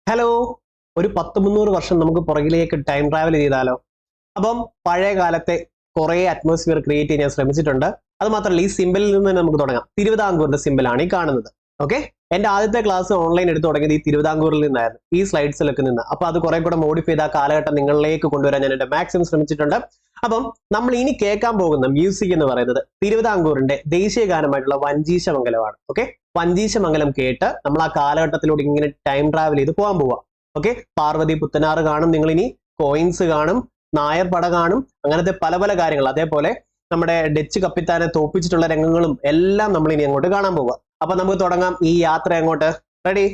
Hello, ഒരു 10-300 വർഷം നമുക്ക് പുറകിലേക്ക് ടൈം ട്രാവൽ ചെയ്താലോ? അപ്പം പഴയ കാലത്തെ കുറെ അറ്റ്മോസ്ഫിയർ ക്രിയേറ്റ് ചെയ്യാൻ ശ്രമിച്ചിട്ടുണ്ട്. അത് മാത്രമല്ല, ഈ സിമ്പിളിൽ നിന്ന് തന്നെ നമുക്ക് തുടങ്ങാം. തിരുവിതാംകൂറിന്റെ സിമ്പിളാണ് ഈ കാണുന്നത്. ഓക്കെ, എന്റെ ആദ്യത്തെ ക്ലാസ് ഓൺലൈൻ എടുത്തു തുടങ്ങിയത് ഈ തിരുവിതാംകൂറിൽ നിന്നായിരുന്നു, ഈ സ്ലൈഡ്സിലൊക്കെ നിന്ന്. അപ്പൊ അത് കുറെ കൂടെ മോഡിഫൈ ചെയ്ത ആ കാലഘട്ടം നിങ്ങളിലേക്ക് കൊണ്ടുവരാൻ ഞാൻ എന്റെ മാക്സിമം ശ്രമിച്ചിട്ടുണ്ട്. അപ്പം നമ്മൾ ഇനി കേൾക്കാൻ പോകുന്ന മ്യൂസിക് എന്ന് പറയുന്നത് തിരുവിതാംകൂറിന്റെ ദേശീയ ഗാനമായിട്ടുള്ള വഞ്ചീശമംഗലമാണ്. ഓക്കെ, വഞ്ചീശമംഗലം കേട്ട് നമ്മൾ ആ കാലഘട്ടത്തിലൂടെ ഇങ്ങനെ ടൈം ട്രാവൽ ചെയ്ത് പോകാൻ പോവാം. ഓക്കെ, പാർവതി പുത്തനാറ് കാണും, നിങ്ങൾ ഇനി കോയിൻസ് കാണും, നായർ പട കാണും, അങ്ങനത്തെ പല പല കാര്യങ്ങൾ. അതേപോലെ നമ്മുടെ ഡച്ച് കപ്പിത്താനെ തോപ്പിച്ചിട്ടുള്ള രംഗങ്ങളും എല്ലാം നമ്മൾ ഇനി അങ്ങോട്ട് കാണാൻ പോവുക. അപ്പൊ നമുക്ക് തുടങ്ങാം ഈ യാത്ര അങ്ങോട്ട്. റെഡി?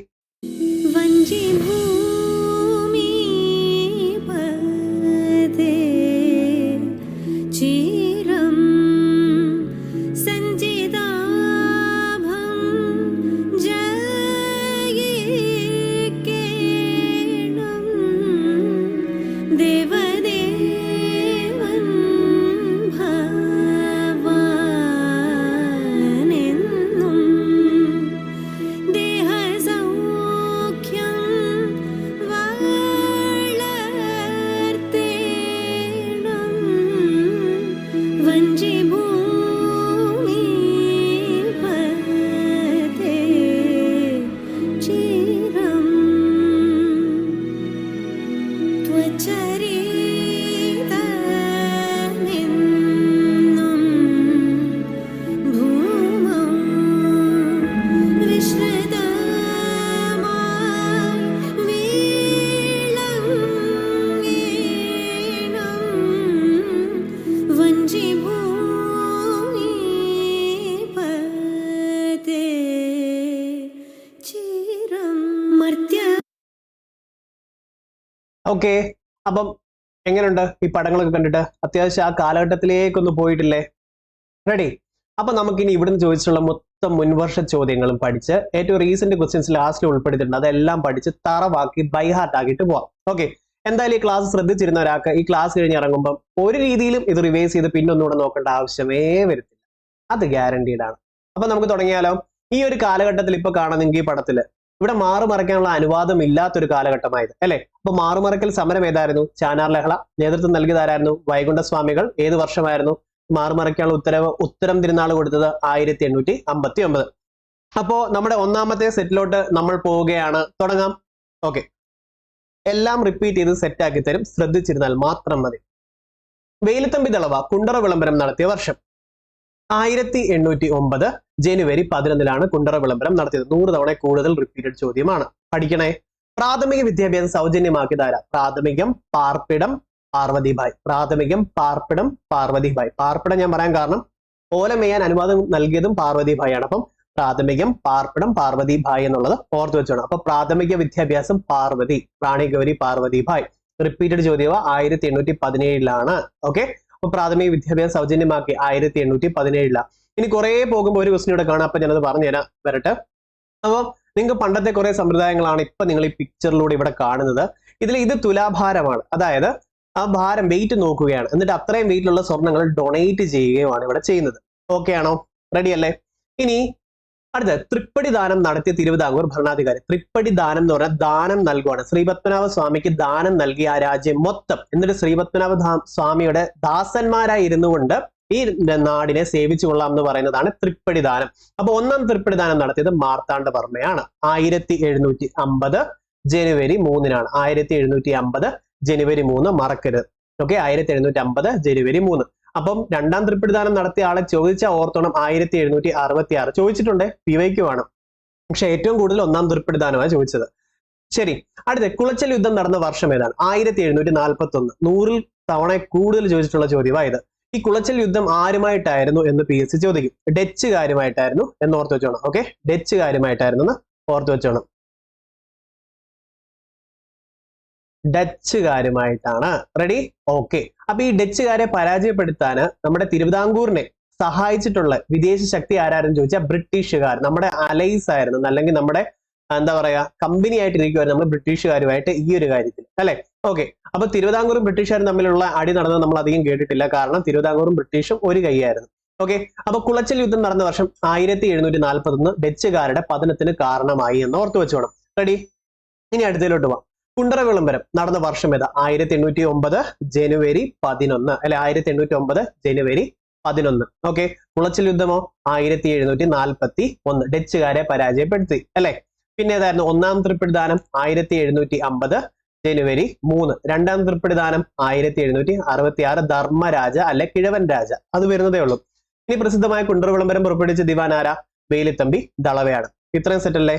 ഓക്കെ, അപ്പം എങ്ങനെയുണ്ട് ഈ പടങ്ങളൊക്കെ കണ്ടിട്ട്? അത്യാവശ്യം ആ കാലഘട്ടത്തിലേക്കൊന്ന് പോയിട്ടില്ലേ? റെഡി? അപ്പൊ നമുക്കിനി ഇവിടുന്ന് ചോദിച്ചിട്ടുള്ള മൊത്തം മുൻവർഷ ചോദ്യങ്ങളും പഠിച്ച് ഏറ്റവും റീസെന്റ് ക്വസ്റ്റ്യൻസ് ലാസ്റ്റിൽ ഉൾപ്പെടുത്തിയിട്ടുണ്ട്, അതെല്ലാം പഠിച്ച് തറവാക്കി ബൈ ഹാർട്ട് ആക്കിയിട്ട് പോവാം. ഓക്കെ, എന്തായാലും ഈ ക്ലാസ് ശ്രദ്ധിച്ചിരുന്ന ഒരാൾക്ക് ഈ ക്ലാസ് കഴിഞ്ഞ് ഇറങ്ങുമ്പോൾ ഒരു രീതിയിലും ഇത് റിവൈസ് ചെയ്ത് പിന്നെ ഒന്നുകൂടെ നോക്കേണ്ട ആവശ്യമേ വരത്തില്ല, അത് ഗ്യാരണ്ടീഡ് ആണ്. അപ്പൊ നമുക്ക് തുടങ്ങിയാലോ? ഈ ഒരു കാലഘട്ടത്തിൽ ഇപ്പൊ കാണുന്നെങ്കിൽ ഈ പടത്തില് ഇവിടെ മാറുമറയ്ക്കാനുള്ള അനുവാദം ഇല്ലാത്തൊരു കാലഘട്ടമായത് അല്ലെ. അപ്പൊ മാറുമറയ്ക്കൽ സമരം ഏതായിരുന്നു? ചാനാർ ലഹള. നേതൃത്വം നൽകിയതാരായിരുന്നു? വൈകുണ്ഠസ്വാമികൾ. ഏത് വർഷമായിരുന്നു മാറുമറയ്ക്കാനുള്ള ഉത്തരം തിരുനാൾ കൊടുത്തത്? 1859. അപ്പോ നമ്മുടെ ഒന്നാമത്തെ സെറ്റിലോട്ട് നമ്മൾ പോവുകയാണ്. തുടങ്ങാം. ഓക്കെ, എല്ലാം റിപ്പീറ്റ് ചെയ്ത് സെറ്റ് ആക്കി തരും, ശ്രദ്ധിച്ചിരുന്നാൽ മാത്രം മതി. വേലുത്തമ്പി ദളവ കുണ്ടറ വിളംബരം നടത്തിയ വർഷം 1809 ജനുവരി 11 കുണ്ടറ വിളംബരം നടത്തിയത്. 100 തവണ കൂടുതൽ റിപ്പീറ്റഡ് ചോദ്യമാണ്, പഠിക്കണേ. പ്രാഥമിക വിദ്യാഭ്യാസം സൗജന്യമാക്കിയതാരാ? പ്രാഥമികം, പാർപ്പിടം, പാർവതിബായി. പ്രാഥമികം, പാർപ്പിടം, പാർവതിബായി. പാർപ്പിടം ഞാൻ പറയാൻ കാരണം ഓല മെയ്യാൻ അനുവാദം നൽകിയതും പാർവതിബായി ആണ്. അപ്പം പ്രാഥമികം, പാർപ്പിടം, പാർവതിബായി എന്നുള്ളത് ഓർത്ത് വെച്ചോണം. അപ്പൊ പ്രാഥമിക വിദ്യാഭ്യാസം പാർവതി, റാണി ഗൗരി പാർവതിബായി. റിപ്പീറ്റഡ് ചോദ്യം 1817. ഓക്കെ, അപ്പൊ പ്രാഥമിക വിദ്യാഭ്യാസം സൗജന്യമാക്കി 1817. ഇനി കുറെ പോകുമ്പോൾ ഒരു ക്വസ്റ്റ്യൻ ഇവിടെ കാണാം, അപ്പൊ ഞാനത് പറഞ്ഞുതരാം, വരട്ടെ. അപ്പൊ നിങ്ങൾക്ക് പണ്ടത്തെ കുറെ സമ്പ്രദായങ്ങളാണ് ഇപ്പൊ നിങ്ങൾ ഈ പിക്ചറിലൂടെ ഇവിടെ കാണുന്നത്. ഇത് തുലാഭാരമാണ്, അതായത് ആ ഭാരം വെയിറ്റ് നോക്കുകയാണ്, എന്നിട്ട് അത്രയും വെയിറ്റിലുള്ള സ്വർണ്ണങ്ങൾ ഡൊണേറ്റ് ചെയ്യുകയുമാണ് ഇവിടെ ചെയ്യുന്നത്. ഓക്കെ ആണോ? റെഡി അല്ലേ? ഇനി അടുത്ത തൃപ്പടി ദാനം നടത്തിയ തിരുവിതാംകൂർ ഭരണാധികാരി. തൃപ്പടി ദാനം എന്ന് പറഞ്ഞാൽ ദാനം നൽകുവാണ്. ശ്രീപത്മനാഭ സ്വാമിക്ക് ദാനം നൽകി ആ രാജ്യം മൊത്തം, എന്നിട്ട് ശ്രീപത്മനാഭ സ്വാമിയുടെ ദാസന്മാരായി ഇരുന്നു കൊണ്ട് ഈ നാടിനെ സേവിച്ചു കൊള്ളാം എന്ന് പറയുന്നതാണ് തൃപ്പടി ദാനം. അപ്പൊ ഒന്നാം തൃപ്പടി ദാനം നടത്തിയത് മാർത്താണ്ഡവർമ്മയാണ്. 1750 ജനുവരി 3 1750 ജനുവരി 3, മറക്കരുത്. ഓക്കെ, 1750 ജനുവരി 3. അപ്പം രണ്ടാം തൃപ്പടിദാനം നടത്തിയ ആളെ ചോദിച്ചാൽ ഓർത്തോണം, 1766 ചോദിച്ചിട്ടുണ്ട്, പിവൈക്ക് വേണം. പക്ഷെ ഏറ്റവും കൂടുതൽ ഒന്നാം തൃപ്പടിദാനമാണ് ചോദിച്ചത്. ശരി, അടുത്ത കുളച്ചൽ യുദ്ധം നടന്ന വർഷം ഏതാണ്? 1741. 100 തവണ കൂടുതൽ ചോദിച്ചിട്ടുള്ള ചോദ്യമായത്. ഈ കുളച്ചൽ യുദ്ധം ആരുമായിട്ടായിരുന്നു എന്ന് PSC ചോദിക്കും. ഡച്ചുകാരുമായിട്ടായിരുന്നു എന്ന് ഓർത്ത് വെച്ചോണം. ഓക്കെ, ഡച്ചുകാരുമായിട്ടായിരുന്നു എന്ന് ഓർത്ത് വെച്ചോണം. ഡച്ചുകാരുമായിട്ടാണ്. റെഡി? ഓക്കെ, അപ്പൊ ഈ ഡച്ചുകാരെ പരാജയപ്പെടുത്താന് നമ്മുടെ തിരുവിതാംകൂറിനെ സഹായിച്ചിട്ടുള്ള വിദേശ ശക്തി ആരായിരുന്നു ചോദിച്ചാൽ ബ്രിട്ടീഷുകാർ. നമ്മുടെ അലൈസ് ആയിരുന്നു, അല്ലെങ്കിൽ നമ്മുടെ എന്താ പറയാ കമ്പനി ആയിട്ടിരിക്കുവായിരുന്നു നമ്മൾ ബ്രിട്ടീഷുകാരുമായിട്ട് ഈ ഒരു കാര്യത്തിൽ, അല്ലെ? ഓക്കെ, അപ്പൊ തിരുവിതാംകൂറും ബ്രിട്ടീഷുകാരും തമ്മിലുള്ള അടി നടന്നത് നമ്മൾ അധികം കേട്ടിട്ടില്ല, കാരണം തിരുവിതാംകൂറും ബ്രിട്ടീഷും ഒരു കൈയായിരുന്നു. ഓക്കെ, അപ്പൊ കുളച്ചൽ യുദ്ധം നടന്ന വർഷം 1741 ഡച്ചുകാരുടെ പതനത്തിന് കാരണമായി എന്ന് ഓർത്തു വെച്ചോണം. റെഡി? ഇനി അടുത്തതിലോട്ട് പോവാം. കുണ്ടറ വിളംബരം നടന്ന വർഷം ഏതാ? 1809 ജനുവരി 11 അല്ലെ, 1809 ജനുവരി 11. ഓക്കെ. കുളച്ചിൽ യുദ്ധമോ 1741, ഡച്ചുകാരെ പരാജയപ്പെടുത്തി അല്ലെ. പിന്നെ ഏതായിരുന്നു? ഒന്നാം തൃപ്പിടിദാനം 1750 ജനുവരി 3. രണ്ടാം തൃപ്പിടിദാനം 1766, ധർമ്മരാജ അല്ലെ കിഴവൻ രാജ, അത് വരുന്നതേ ഉള്ളൂ. ഇനി പ്രസിദ്ധമായ കുണ്ടറ വിളംബരം പുറപ്പെടുവിച്ച ദിവാൻ ആരാ? വേലുത്തമ്പി ദളവയാണ്. ഇത്രയും സെറ്റ് അല്ലേ?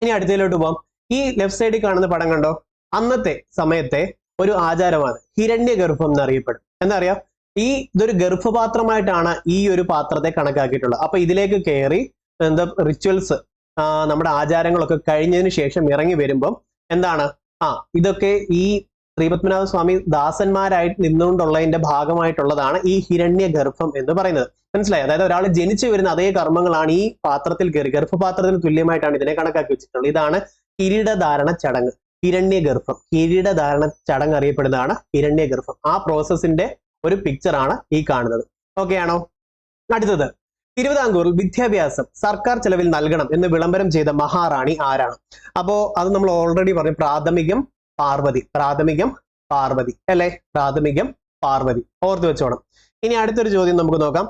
ഇനി അടുത്തതിലോട്ട് പോവാം. ഈ ലെഫ്റ്റ് സൈഡിൽ കാണുന്ന പടം കണ്ടോ? അന്നത്തെ സമയത്തെ ഒരു ആചാരമാണ് ഹിരണ്യഗർഭം എന്നറിയപ്പെടും. എന്താ അറിയാം? ഇതൊരു ഗർഭപാത്രമായിട്ടാണ് ഈ ഒരു പാത്രത്തെ കണക്കാക്കിയിട്ടുള്ളത്. അപ്പൊ ഇതിലേക്ക് കയറി എന്താ റിച്വൽസ്, നമ്മുടെ ആചാരങ്ങളൊക്കെ കഴിഞ്ഞതിന് ശേഷം ഇറങ്ങി വരുമ്പം എന്താണ്, ഇതൊക്കെ ഈ ശ്രീപത്മനാഭ സ്വാമി ദാസന്മാരായിട്ട് നിന്നുകൊണ്ടുള്ളതിന്റെ ഭാഗമായിട്ടുള്ളതാണ് ഈ ഹിരണ്യഗർഭം എന്ന് പറയുന്നത്. മനസ്സിലായി? അതായത് ഒരാൾ ജനിച്ചു വരുന്ന അതേ കർമ്മങ്ങളാണ് ഈ പാത്രത്തിൽ കയറി, ഗർഭപാത്രത്തിന് തുല്യമായിട്ടാണ് ഇതിനെ കണക്കാക്കി വെച്ചിട്ടുള്ളത്. ഇതാണ് കിരീടധാരണ ചടങ്ങ്, ഹിരണ്യഗർഭം. കിരീടധാരണ ചടങ്ങ് അറിയപ്പെടുന്നതാണ് ഹിരണ്യഗർഭം. ആ പ്രോസസ്സിന്റെ ഒരു പിക്ചറാണ് ഈ കാണുന്നത്. ഓക്കെ ആണോ? അടുത്തത്, തിരുവിതാംകൂറിൽ വിദ്യാഭ്യാസം സർക്കാർ ചെലവിൽ നൽകണം എന്ന് വിളംബരം ചെയ്ത മഹാറാണി ആരാണ്? അപ്പോ അത് നമ്മൾ ഓൾറെഡി പറഞ്ഞു, പ്രാഥമികം പാർവതി. പ്രാഥമികം പാർവതി അല്ലെ, പ്രാഥമികം പാർവതി, ഓർത്ത് വെച്ചോണം. ഇനി അടുത്തൊരു ചോദ്യം നമുക്ക് നോക്കാം.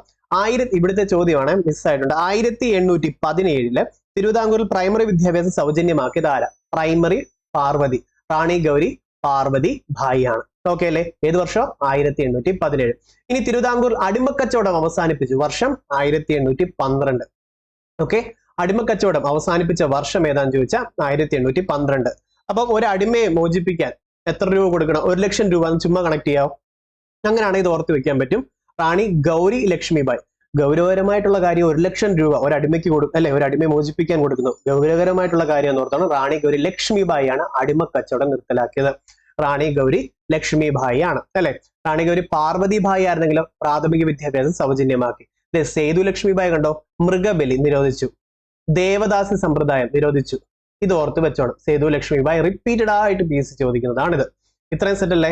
ഇവിടുത്തെ ചോദ്യമാണ്, മിസ്സായിട്ടുണ്ട്. 1817 തിരുവിതാംകൂറിൽ പ്രൈമറി വിദ്യാഭ്യാസം സൗജന്യമാക്കിയത് ആരാ? പ്രൈമറി പാർവതി, റാണി ഗൗരി പാർവതി ഭായി ആണ്. ഓക്കെ അല്ലെ? ഏത് വർഷം? 1817. ഇനി തിരുവിതാംകൂർ അടിമക്കച്ചവടം അവസാനിപ്പിച്ചു വർഷം 1812. ഓക്കെ, അടിമക്കച്ചവടം അവസാനിപ്പിച്ച വർഷം ഏതാന്ന് ചോദിച്ചാൽ 1812. അപ്പൊ ഒരു അടിമയെ മോചിപ്പിക്കാൻ എത്ര രൂപ കൊടുക്കണം? 1,00,000 രൂപ. ചുമ്മാ കണക്ട് ചെയ്യാം. അങ്ങനെയാണെങ്കിൽ ഇത് ഓർത്ത് വെക്കാൻ പറ്റും. റാണി ഗൗരി ലക്ഷ്മിബായി. ഗൗരവകരമായിട്ടുള്ള കാര്യം 1,00,000 രൂപ ഒരു അടിമയ്ക്ക് കൊടുക്കും അല്ലെ, ഒരു അടിമയെ മോചിപ്പിക്കാൻ കൊടുക്കുന്നു. ഗൗരവകരമായിട്ടുള്ള കാര്യം എന്ന് ഓർത്താണ്. റാണി ഗൗരി ലക്ഷ്മിബായി ആണ് അടിമക്കച്ചവടം നിർത്തലാക്കിയത്. റാണി ഗൗരി ലക്ഷ്മിബായി ആണ് അല്ലെ. റാണി ഗൗരി പാർവതി ഭായി ആയിരുന്നെങ്കിലും പ്രാഥമിക വിദ്യാഭ്യാസം സൗജന്യമാക്കി. സേതു ലക്ഷ്മിബായി കണ്ടോ? മൃഗബലി നിരോധിച്ചു, ദേവദാസി സമ്പ്രദായം നിരോധിച്ചു. ഇത് ഓർത്ത് വെച്ചോണം. സേതു ലക്ഷ്മിബായി റിപ്പീറ്റഡ് ആയിട്ട് PSC ചോദിക്കുന്നതാണിത്. ഇത്രയും സെറ്റ് അല്ലേ?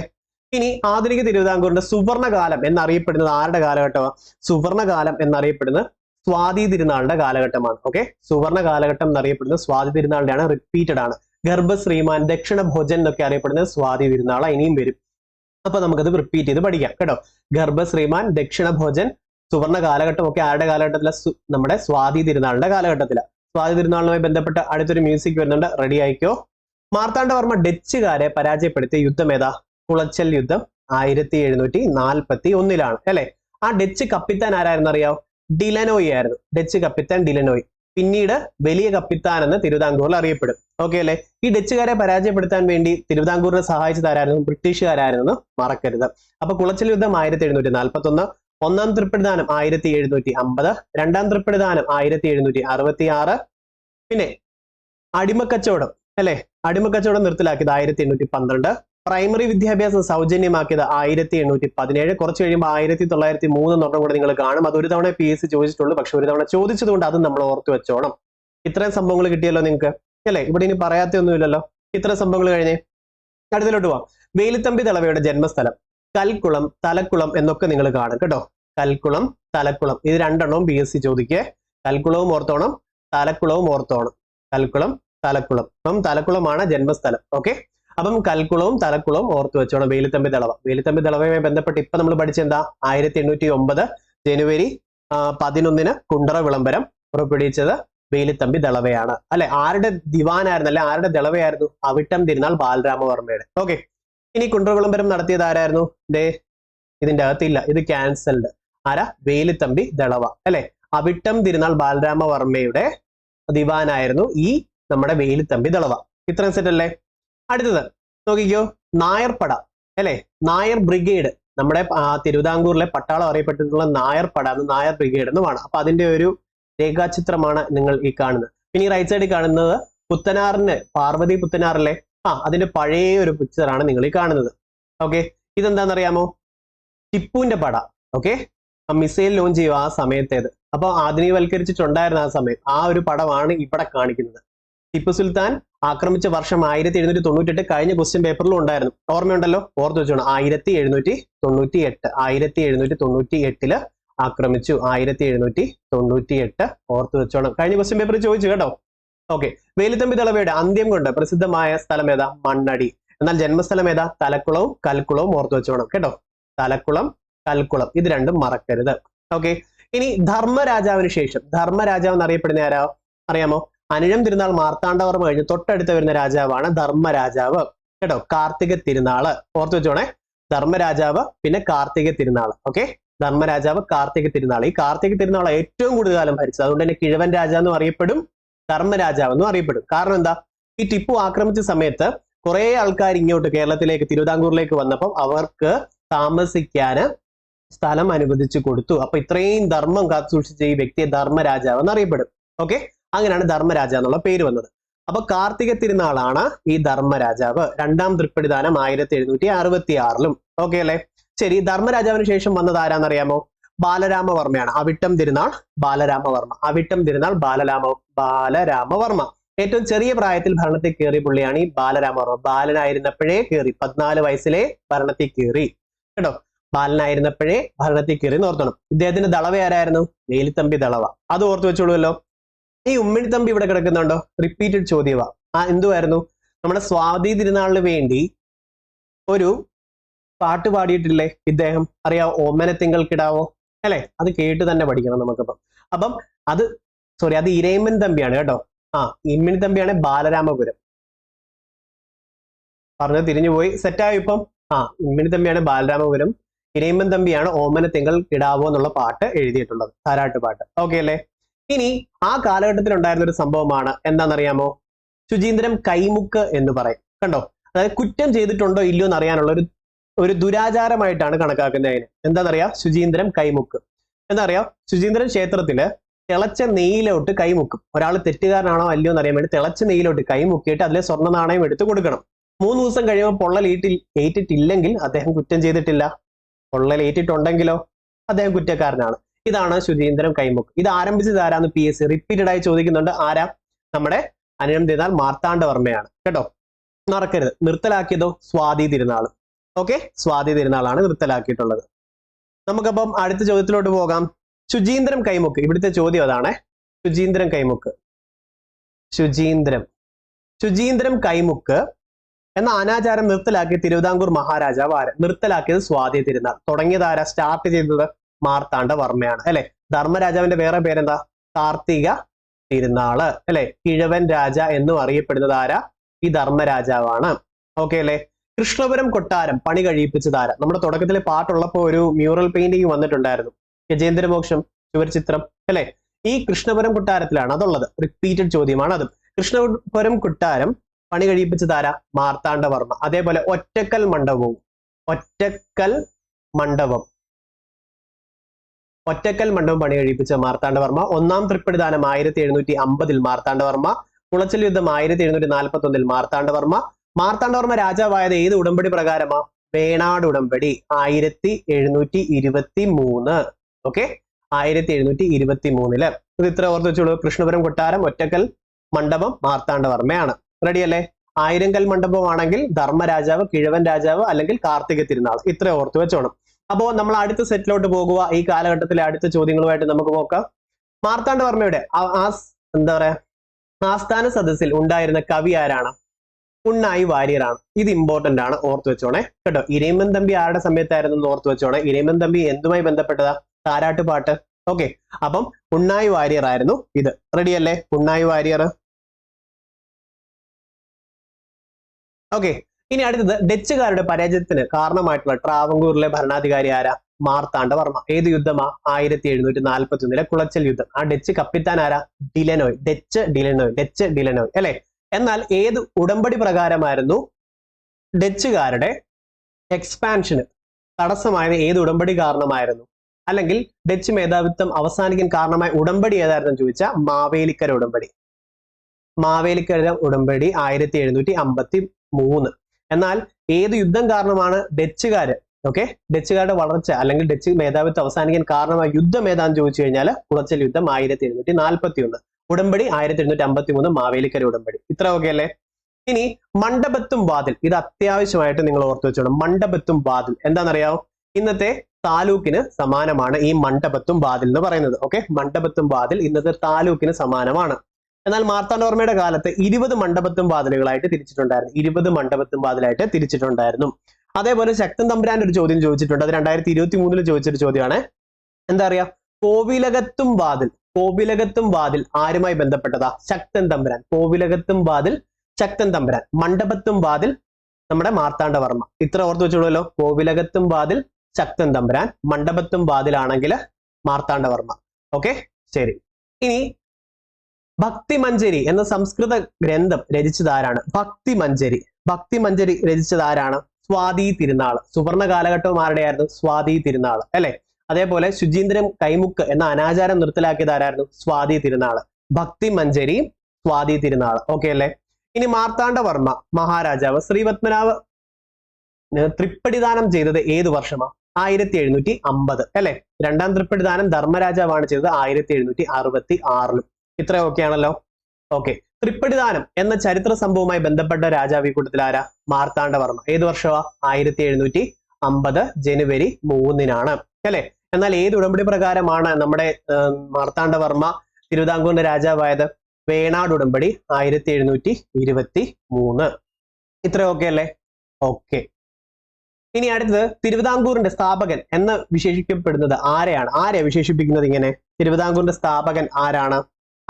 ഇനി ആധുനിക തിരുവിതാംകൂറിന്റെ സുവർണകാലം എന്നറിയപ്പെടുന്നത് ആരുടെ കാലഘട്ടമാണ്? സുവർണകാലം എന്നറിയപ്പെടുന്നത് സ്വാതി തിരുനാളിന്റെ കാലഘട്ടമാണ്. ഓക്കെ, സുവർണ കാലഘട്ടം എന്നറിയപ്പെടുന്നത് സ്വാതി തിരുനാളിന്റെയാണ്, റിപ്പീറ്റഡ് ആണ്. ഗർഭശ്രീമാൻ, ദക്ഷിണ ഭോജൻ എന്നൊക്കെ അറിയപ്പെടുന്നത് സ്വാതി തിരുനാളാണ്. ഇനിയും വരും. അപ്പൊ നമുക്കത് റിപ്പീറ്റ് ചെയ്ത് പഠിക്കാം കേട്ടോ. ഗർഭശ്രീമാൻ, ദക്ഷിണ ഭോജൻ, സുവർണ കാലഘട്ടം ഒക്കെ ആരുടെ കാലഘട്ടത്തില? നമ്മുടെ സ്വാതി തിരുനാളിന്റെ കാലഘട്ടത്തിലാണ്. സ്വാതി തിരുനാളുമായി ബന്ധപ്പെട്ട അടുത്തൊരു മ്യൂസിക് വരുന്നുണ്ട്, റെഡി ആയിക്കോ. മാർത്താണ്ഡവർമ്മ ഡച്ചുകാരെ പരാജയപ്പെടുത്തിയ യുദ്ധം ഏതാ? കുളച്ചൽ യുദ്ധം 1741 അല്ലെ. ആ ഡച്ച് കപ്പിത്താൻ ആരായിരുന്നു അറിയാവോ? ഡിലനോയി ആയിരുന്നു. ഡച്ച് കപ്പിത്താൻ ഡിലനോയി. പിന്നീട് വലിയ കപ്പിത്താൻ എന്ന് തിരുവിതാംകൂറിൽ അറിയപ്പെടും. ഓക്കെ അല്ലെ. ഈ ഡച്ചുകാരെ പരാജയപ്പെടുത്താൻ വേണ്ടി തിരുവിതാംകൂറിനെ സഹായിച്ചത് ആരായിരുന്നു? ബ്രിട്ടീഷുകാരായിരുന്നു, മറക്കരുത്. അപ്പൊ കുളച്ചൽ യുദ്ധം 1741, ഒന്നാം തൃപ്പിടിദാനം 1750, രണ്ടാം തൃപ്പിടിദാനം 1766. പിന്നെ അടിമക്കച്ചവടം അല്ലെ, അടിമക്കച്ചവടം നിർത്തലാക്കിയത് 1812. പ്രൈമറി വിദ്യാഭ്യാസം സൗജന്യമാക്കിയത് 1817. കുറച്ച് കഴിയുമ്പോൾ 1903 എന്നുള്ളത് കൂടെ നിങ്ങൾ കാണും. അത് ഒരു തവണ PSC ചോദിച്ചിട്ടുള്ളൂ, പക്ഷെ ഒരു തവണ ചോദിച്ചതുകൊണ്ട് അത് നമ്മൾ ഓർത്ത് വെച്ചോണം. ഇത്രയും സംഭവങ്ങൾ കിട്ടിയല്ലോ നിങ്ങൾക്ക് അല്ലെ. ഇവിടെ ഇനി പറയാത്തൊന്നുമില്ലല്ലോ. ഇത്രയും സംഭവങ്ങൾ കഴിഞ്ഞേ അടുത്തിലോട്ട് പോവാം. വേലുത്തമ്പി ദളവയുടെ ജന്മസ്ഥലം കൽക്കുളം, തലക്കുളം എന്നൊക്കെ നിങ്ങൾ കാണും കേട്ടോ. കൽക്കുളം, തലക്കുളം, ഇത് രണ്ടെണ്ണവും PSC ചോദിക്കേ. കൽക്കുളവും ഓർത്തോണം, തലക്കുളവും ഓർത്തോണം. കൽക്കുളം, തലക്കുളം. അപ്പം തലക്കുളമാണ് ജന്മസ്ഥലം. ഓക്കെ, അപ്പം കൽക്കുളവും തലക്കുളവും ഓർത്തു വെച്ചോണം. വേലുത്തമ്പി ദളവ. വേലുത്തമ്പി ദളവയുമായി ബന്ധപ്പെട്ട് ഇപ്പൊ നമ്മൾ പഠിച്ചെന്താ? 1809 ജനുവരി 11 കുണ്ടറ വിളംബരം പുറപ്പെടുവിച്ചത് വേലുത്തമ്പി ദളവയാണ് അല്ലെ. ആരുടെ ദിവാനായിരുന്നു അല്ലെ, ആരുടെ ദളവയായിരുന്നു? അവിട്ടം തിരുനാൾ ബാലരാമവർമ്മയുടെ. ഓക്കെ, ഇനി കുണ്ടറ വിളംബരം നടത്തിയത് ആരായിരുന്നു? ഇതിന്റെ അകത്തില്ല, ഇത് ക്യാൻസൽഡ്. ആരാ? വേലുത്തമ്പി ദളവ അല്ലെ. അവിട്ടം തിരുനാൾ ബാലരാമവർമ്മയുടെ ദിവാനായിരുന്നു ഈ നമ്മുടെ വേലുത്തമ്പി ദളവ. ഇത്രയും സെറ്റ് അല്ലേ? അടുത്തത് നോക്കിക്കോ, നായർപ്പട അല്ലെ, നായർ ബ്രിഗേഡ്. നമ്മുടെ തിരുവിതാംകൂറിലെ പട്ടാളം അറിയപ്പെട്ടിട്ടുള്ള നായർപ്പട, നായർ ബ്രിഗേഡ് എന്നുമാണ്. അപ്പൊ അതിന്റെ ഒരു രേഖാചിത്രമാണ് നിങ്ങൾ ഈ കാണുന്നത്. പിന്നെ ഈ റൈറ്റ് സൈഡിൽ കാണുന്നത് പുത്തനാറിന്റെ, പാർവതി പുത്തനാറിലെ അതിന്റെ പഴയ ഒരു പിക്ചറാണ് നിങ്ങൾ ഈ കാണുന്നത്. ഓക്കെ, ഇതെന്താണെന്നറിയാമോ? ടിപ്പുവിന്റെ പട. ഓക്കെ, മിസൈൽ ലോഞ്ച് ചെയ്യും ആ സമയത്തേത്. അപ്പൊ ആധുനികവൽക്കരിച്ചിട്ടുണ്ടായിരുന്ന ആ സമയം, ആ ഒരു പടമാണ് ഇവിടെ കാണിക്കുന്നത്. ടിപ്പു സുൽത്താൻ ആക്രമിച്ച വർഷം 1798. കഴിഞ്ഞ ക്വസ്റ്റ്യൻ പേപ്പറിലും ഉണ്ടായിരുന്നു, ഓർമ്മയുണ്ടല്ലോ, ഓർത്ത് വെച്ചോണം. 1798, 1798 ആക്രമിച്ചു. 1798 ഓർത്ത് വെച്ചോണം. കഴിഞ്ഞ ക്വസ്റ്റ്യൻ പേപ്പറിൽ ചോദിച്ചു കേട്ടോ. ഓക്കെ, വേലുത്തമ്പി ദളവയുടെ അന്ത്യം കൊണ്ട് പ്രസിദ്ധമായ സ്ഥലം ഏതാ? മണ്ണടി. എന്നാൽ ജന്മസ്ഥലം ഏതാ? തലക്കുളവും കൽക്കുളവും ഓർത്തു വെച്ചോണം കേട്ടോ. തലക്കുളം, കൽക്കുളം, ഇത് രണ്ടും മറക്കരുത്. ഓക്കെ, ഇനി ധർമ്മരാജാവിന് ശേഷം, ധർമ്മരാജാവ് എന്നറിയപ്പെടുന്ന ആരാ അറിയാമോ? അനിഴം തിരുനാൾ മാർത്താണ്ഡവർമ്മ കഴിഞ്ഞ് തൊട്ടടുത്ത് വരുന്ന രാജാവാണ് ധർമ്മരാജാവ് കേട്ടോ. കാർത്തിക തിരുനാള് ഓർത്തു വെച്ചോണേ. ധർമ്മരാജാവ് പിന്നെ കാർത്തിക തിരുനാള്. ഓക്കെ, ധർമ്മരാജാവ്, കാർത്തിക തിരുനാൾ. ഈ കാർത്തിക തിരുനാൾ ഏറ്റവും കൂടുതൽ കാലം ഭരിച്ചത്, അതുകൊണ്ട് തന്നെ കിഴവൻ രാജാവ് എന്നും അറിയപ്പെടും, ധർമ്മരാജാവ് എന്നും അറിയപ്പെടും. കാരണം എന്താ? ഈ ടിപ്പു ആക്രമിച്ച സമയത്ത് കുറെ ആൾക്കാർ ഇങ്ങോട്ട് കേരളത്തിലേക്ക്, തിരുവിതാംകൂറിലേക്ക് വന്നപ്പോൾ അവർക്ക് താമസിക്കാന് സ്ഥലം അനുവദിച്ചു കൊടുത്തു. അപ്പൊ ഇത്രയും ധർമ്മം കാത്തു സൂക്ഷിച്ച ഈ വ്യക്തിയെ ധർമ്മരാജാവ് എന്നറിയപ്പെടും. ഓക്കെ, അങ്ങനെയാണ് ധർമ്മരാജ എന്നുള്ള പേര് വന്നത്. അപ്പൊ കാർത്തിക തിരുനാളാണ് ഈ ധർമ്മരാജാവ്. രണ്ടാം തൃപ്പടിദാനം 1766. ഓക്കെ അല്ലെ? ശരി, ധർമ്മരാജാവിന് ശേഷം വന്നത് ആരാന്നറിയാമോ? ബാലരാമവർമ്മയാണ്. അവിട്ടം തിരുനാൾ ബാലരാമവർമ്മ. അവിട്ടം തിരുനാൾ ബാലരാമവർമ്മ. ഏറ്റവും ചെറിയ പ്രായത്തിൽ ഭരണത്തിൽ കയറിയ പുള്ളിയാണ് ഈ ബാലരാമവർമ്മ. ബാലനായിരുന്നപ്പോഴേ കയറി, 14 വയസ്സിലെ ഭരണത്തിൽ കയറി കേട്ടോ. ബാലനായിരുന്നപ്പോഴേ ഭരണത്തിൽ കയറി എന്ന് ഓർത്തണം. ഇദ്ദേഹത്തിന്റെ ദളവ ആരായിരുന്നു? വേലുത്തമ്പി ദളവ. അത് ഓർത്തു വെച്ചോളൂല്ലോ. ഈ ഉമ്മിണിത്തമ്പി ഇവിടെ കിടക്കുന്നുണ്ടോ? റിപ്പീറ്റഡ് ചോദ്യവാ. എന്തുവായിരുന്നു? നമ്മുടെ സ്വാതി തിരുനാളിന് വേണ്ടി ഒരു പാട്ട് പാടിയിട്ടില്ലേ ഇദ്ദേഹം? അറിയാവോ? ഓമനത്തിങ്കൾ കിടാവോ അല്ലെ? അത് കേട്ട് തന്നെ പഠിക്കണം നമുക്കിപ്പം. അപ്പം അത് അത് ഇരയിമ്മൻ തമ്പിയാണ് കേട്ടോ. ഇമ്മിണി തമ്പിയാണ് ബാലരാമപുരം. പറഞ്ഞു തിരിഞ്ഞുപോയി. സെറ്റായി ഇപ്പം. ഇമ്മിണി തമ്പിയാണ് ബാലരാമപുരം, ഇരയിമ്മൻ തമ്പിയാണ് ഓമനത്തിങ്കൾ കിടാവോ എന്നുള്ള പാട്ട് എഴുതിയിട്ടുള്ളത്, താരാട്ട് പാട്ട്. ഓക്കെ അല്ലേ? ഇനി ആ കാലഘട്ടത്തിൽ ഉണ്ടായിരുന്ന ഒരു സംഭവമാണ് എന്താണെന്നറിയാമോ? ശുചീന്ദ്രം കൈമുക്ക് എന്ന് പറയും. കണ്ടോ? അതായത് കുറ്റം ചെയ്തിട്ടുണ്ടോ ഇല്ലയോ എന്ന് അറിയാനുള്ള ഒരു ദുരാചാരമായിട്ടാണ് കണക്കാക്കുന്നത്. അതിന് എന്താണെന്നറിയാം? ശുചീന്ദ്രം കൈമുക്ക്. എന്താ അറിയാം? ശുചീന്ദ്രൻ ക്ഷേത്രത്തില് തിളച്ച നെയ്യിലോട്ട് കൈമുക്കും. ഒരാൾ തെറ്റുകാരനാണോ അല്ലയോ എന്ന് അറിയാൻ വേണ്ടി തിളച്ച നെയ്യിലോട്ട് കൈമുക്കിയിട്ട് അതിലെ സ്വർണ്ണ നാണയം എടുത്ത് കൊടുക്കണം. 3 ദിവസം കഴിയുമ്പോൾ പൊള്ളൽ ഏറ്റിട്ടില്ലെങ്കിൽ അദ്ദേഹം കുറ്റം ചെയ്തിട്ടില്ല. പൊള്ളൽ ഏറ്റിട്ടുണ്ടെങ്കിലോ അദ്ദേഹം കുറ്റക്കാരനാണ്. ഇതാണ് ശുചീന്ദ്രം കൈമുക്ക്. ഇത് ആരംഭിച്ചത് ആരാന്ന് PSC റിപ്പീറ്റഡ് ആയി ചോദിക്കുന്നുണ്ട്. ആരാ? നമ്മുടെ അനിഴം തിരുനാൾ മാർത്താണ്ഡവർമ്മയാണ് കേട്ടോ. മറക്കരുത്. നിർത്തലാക്കിയതോ? സ്വാതി തിരുനാൾ. ഓക്കെ, സ്വാതി തിരുനാളാണ് നിർത്തലാക്കിയിട്ടുള്ളത്. നമുക്കപ്പം അടുത്ത ചോദ്യത്തിലോട്ട് പോകാം. ശുചീന്ദ്രം കൈമുക്ക്, ഇവിടുത്തെ ചോദ്യം അതാണ്. ശുചീന്ദ്രം കൈമുക്ക്, ശുചീന്ദ്രം കൈമുക്ക് എന്ന അനാചാരം നിർത്തലാക്കിയ തിരുവിതാംകൂർ മഹാരാജാവ് ആര്? നിർത്തലാക്കിയത് സ്വാതി തിരുനാൾ. തുടങ്ങിയത് ആരാ? സ്റ്റാർട്ട് ചെയ്തത് മാർത്താണ്ഡവർമ്മയാണ് അല്ലെ? ധർമ്മരാജാവിന്റെ വേറെ പേരെന്താ? കാർത്തിക തിരുനാള് അല്ലെ? കിഴവൻ രാജ എന്നും അറിയപ്പെടുന്നത് ആരാ? ഈ ധർമ്മരാജാവാണ്. ഓക്കെ അല്ലെ? കൃഷ്ണപുരം കൊട്ടാരം പണി കഴിയിപ്പിച്ചത് ആരാ? നമ്മുടെ തുടക്കത്തിലെ പാട്ടുള്ളപ്പോ ഒരു മ്യൂറൽ പെയിന്റിങ് വന്നിട്ടുണ്ടായിരുന്നു, ഗജേന്ദ്രമോക്ഷം ചുവർചിത്രം അല്ലെ? ഈ കൃഷ്ണപുരം കൊട്ടാരത്തിലാണ് അതുള്ളത്. റിപ്പീറ്റഡ് ചോദ്യമാണ് അതും. കൃഷ്ണപുരം കൊട്ടാരം പണി കഴിയിപ്പിച്ചത് ആരാ? മാർത്താണ്ഡവർമ്മ. അതേപോലെ ഒറ്റക്കൽ മണ്ഡപം പണി കഴിപ്പിച്ച മാർത്താണ്ഡവർമ്മ. ഒന്നാം തൃപ്പടിദാനം 1750 മാർത്താണ്ഡവർമ്മ. കുളച്ചൽ യുദ്ധം 1741 മാർത്താണ്ഡവർമ്മ. മാർത്താണ്ഡവർമ്മ രാജാവായത് ഏത് ഉടമ്പടി പ്രകാരമാ? വേണാട് ഉടമ്പടി 1723. ഓക്കെ, 1723. ഇത് ഇത്ര ഓർത്ത് വെച്ചോളൂ. കൃഷ്ണപുരം കൊട്ടാരം, ഒറ്റക്കൽ മണ്ഡപം മാർത്താണ്ഡവർമ്മയാണ്. റെഡി അല്ലേ? 1000 കൽ മണ്ഡപം ആണെങ്കിൽ ധർമ്മരാജാവ്, കിഴവൻ രാജാവ് അല്ലെങ്കിൽ കാർത്തിക തിരുനാൾ. ഇത്ര ഓർത്ത് വെച്ചോണം. അപ്പോ നമ്മൾ അടുത്ത സെറ്റിലോട്ട് പോകുക. ഈ കാലഘട്ടത്തിലെ അടുത്ത ചോദ്യങ്ങളുമായിട്ട് നമുക്ക് നോക്കാം. മാർത്താണ്ഡവർമ്മയുടെ എന്താ പറയാ ആസ്ഥാന സദസ്സിൽ ഉണ്ടായിരുന്ന കവി ആരാണ്? ഉണ്ണായി വാര്യരാണ്. ഇത് ഇമ്പോർട്ടന്റ് ആണ്, ഓർത്ത് വെച്ചോണേ കേട്ടോ. ഇരയിമ്മൻ തമ്പി ആരുടെ സമയത്തായിരുന്നു ഓർത്ത് വെച്ചോണേ. ഇരയിമ്മൻ തമ്പി എന്തുമായി ബന്ധപ്പെട്ടതാ? താരാട്ട് പാട്ട്. ഓക്കെ, അപ്പം ഉണ്ണായി വാര്യർ ആയിരുന്നു ഇത്. റെഡി അല്ലേ? ഉണ്ണായി വാര്യർ. ഓക്കെ, ഇനി അടുത്തത് ഡച്ചുകാരുടെ പരാജയത്തിന് കാരണമായിട്ടുള്ള ട്രാവങ്കൂറിലെ ഭരണാധികാരി ആരാ? മാർത്താണ്ഡവർമ്മ. ഏത് യുദ്ധമാ? 1741 കുളച്ചൽ യുദ്ധം. ആ ഡച്ച് കപ്പിത്താൻ ആരാ? ഡച്ച് ഡിലനോയ് അല്ലെ? എന്നാൽ ഏത് ഉടമ്പടി പ്രകാരമായിരുന്നു ഡച്ചുകാരുടെ എക്സ്പാൻഷന് തടസ്സമായത്? ഏത് ഉടമ്പടി കാരണമായിരുന്നു? അല്ലെങ്കിൽ ഡച്ച് മേധാവിത്വം അവസാനിക്കാൻ കാരണമായ ഉടമ്പടി ഏതായിരുന്നു ചോദിച്ചാൽ മാവേലിക്കര ഉടമ്പടി. 1753. എന്നാൽ ഏത് യുദ്ധം കാരണമാണ് ഡച്ചുകാര് ഡച്ചുകാരുടെ വളർച്ച അല്ലെങ്കിൽ ഡച്ച് മേധാവിത്വം അവസാനിക്കാൻ കാരണമായ യുദ്ധം ഏതാന്ന് ചോദിച്ചു കഴിഞ്ഞാൽ കുളച്ചൽ യുദ്ധം 1741. ഉടമ്പടി 1753 മാവേലിക്കര ഉടമ്പടി. ഇത്ര ഓക്കെ അല്ലേ? ഇനി മണ്ഡപത്തും വാതിൽ, ഇത് അത്യാവശ്യമായിട്ട് നിങ്ങൾ ഓർത്തു വെച്ചോണം. മണ്ഡപത്തും വാതിൽ എന്താണെന്നറിയാവോ? ഇന്നത്തെ താലൂക്കിന് സമാനമാണ് ഈ മണ്ഡപത്തും വാതിൽ എന്ന് പറയുന്നത്. ഓക്കെ, മണ്ഡപത്തും വാതിൽ ഇന്നത്തെ താലൂക്കിന് സമാനമാണ്. എന്നാൽ മാർത്താണ്ഡവർമ്മയുടെ കാലത്ത് 20 മണ്ഡപത്തും വാതിലുകളായിട്ട് തിരിച്ചിട്ടുണ്ടായിരുന്നു. 20 മണ്ഡപത്തും വാതിലായിട്ട് തിരിച്ചിട്ടുണ്ടായിരുന്നു. അതേപോലെ ശക്തൻ തമ്പുരാന്റെ ഒരു ചോദ്യം ചോദിച്ചിട്ടുണ്ട്. അത് 2023 ചോദിച്ചൊരു ചോദ്യമാണ്. എന്താ അറിയാ? കോവിലകത്തും വാതിൽ ആരുമായി ബന്ധപ്പെട്ടതാ? ശക്തൻ തമ്പുരാൻ. കോവിലകത്തും വാതിൽ ശക്തൻ തമ്പുരാൻ. മണ്ഡപത്തും വാതിൽ നമ്മുടെ മാർത്താണ്ഡവർമ്മ. ഇത്ര ഓർത്ത് വെച്ചോളൂല്ലോ. കോവിലകത്തും വാതിൽ ശക്തൻ തമ്പുരാൻ, മണ്ഡപത്തും വാതിലാണെങ്കിൽ മാർത്താണ്ഡവർമ്മ. ഓക്കെ, ശരി. ഇനി ഭക്തിമഞ്ജരി എന്ന സംസ്കൃത ഗ്രന്ഥം രചിച്ചതാരാണ്? ഭക്തിമഞ്ജരി രചിച്ചതാരാണ്? സ്വാതി തിരുനാൾ. സുവർണ കാലഘട്ടവും ആരുടെയായിരുന്നു? സ്വാതി തിരുനാൾ അല്ലെ. അതേപോലെ ശുചീന്ദ്രം കൈമുക്ക് എന്ന അനാചാരം നിർത്തലാക്കിയത് ആരായിരുന്നു? സ്വാതി തിരുനാൾ. ഭക്തിമഞ്ജരി, സ്വാതി തിരുനാൾ. ഓക്കെ അല്ലെ. ഇനി മാർത്താണ്ഡവർമ്മ മഹാരാജാവ് ശ്രീപത്മനാഭ തൃപ്പടിദാനം ചെയ്തത് ഏത് വർഷമാണ്? 1750 അല്ലെ. രണ്ടാം തൃപ്പടിദാനം ധർമ്മരാജാവാണ് ചെയ്തത് 1766. ഇത്രയൊക്കെയാണല്ലോ. ഓക്കെ. തൃപ്പടിദാനം എന്ന ചരിത്ര സംഭവവുമായി ബന്ധപ്പെട്ട രാജാവ് ഈ കൂട്ടത്തിൽ ആരാ? മാർത്താണ്ഡവർമ്മ. ഏത് വർഷമാ? 1750 ജനുവരി 3 അല്ലെ. എന്നാൽ ഏത് ഉടമ്പടി പ്രകാരമാണ് നമ്മുടെ മാർത്താണ്ഡവർമ്മ തിരുവിതാംകൂറിന്റെ രാജാവായത്? വേണാട് ഉടമ്പടി 1723. ഇത്രയൊക്കെ അല്ലേ? ഓക്കെ. ഇനി അടുത്തത് തിരുവിതാംകൂറിന്റെ സ്ഥാപകൻ എന്ന് വിശേഷിക്കപ്പെടുന്നത് ആരെയാണ്? ആരെ വിശേഷിപ്പിക്കുന്നത് ഇങ്ങനെ? തിരുവിതാംകൂറിന്റെ സ്ഥാപകൻ ആരാണ്?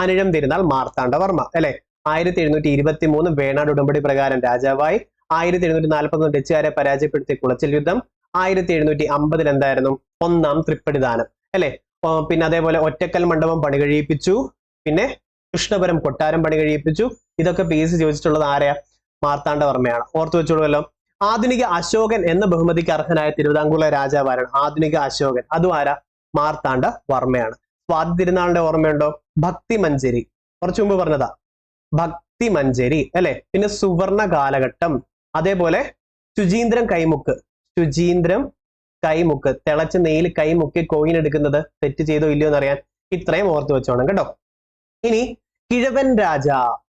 അനിഴം തിരുനാൾ മാർത്താണ്ഡവർമ്മ അല്ലെ. 1723 വേണാട് ഉടമ്പടി പ്രകാരം രാജാവായി. 1741 ഡച്ചുകാരെ പരാജയപ്പെടുത്തിയ കുളച്ചൽ യുദ്ധം. 1750 എന്തായിരുന്നു? ഒന്നാം തൃപ്പടിദാനം അല്ലെ. പിന്നെ അതേപോലെ ഒറ്റക്കൽ മണ്ഡപം പണി കഴിയിപ്പിച്ചു. പിന്നെ കൃഷ്ണപുരം കൊട്ടാരം പണി കഴിയിപ്പിച്ചു. ഇതൊക്കെ PSC ചോദിച്ചിട്ടുള്ളത് ആരെയാ? മാർത്താണ്ഡവർമ്മയാണ്. ഓർത്തു വെച്ചോളൂല്ലോ. ആധുനിക അശോകൻ എന്ന ബഹുമതിക്ക് അർഹനായ തിരുവിതാംകൂറിലെ രാജാവാരാണ്? ആധുനിക അശോകൻ. അതും ആരാ? മാർത്താണ്ഡവർമ്മയാണ്. സ്വാതി തിരുനാളിന്റെ ഓർമ്മയുണ്ടോ? ഭക്തിമഞ്ജരി, കുറച്ചു മുമ്പ് പറഞ്ഞതാ. ഭക്തിമഞ്ജരി അല്ലെ. പിന്നെ സുവർണ കാലഘട്ടം. അതേപോലെ ശുചീന്ദ്രം കൈമുക്ക് തിളച്ച നെയ്യിൽ കൈമുക്കി കോയിൻ എടുക്കുന്നത് തെറ്റ് ചെയ്തോ ഇല്ലയോ എന്നറിയാൻ ഇത്രയും ഓർത്തു വെച്ചോണം കേട്ടോ. ഇനി കിഴവൻ രാജ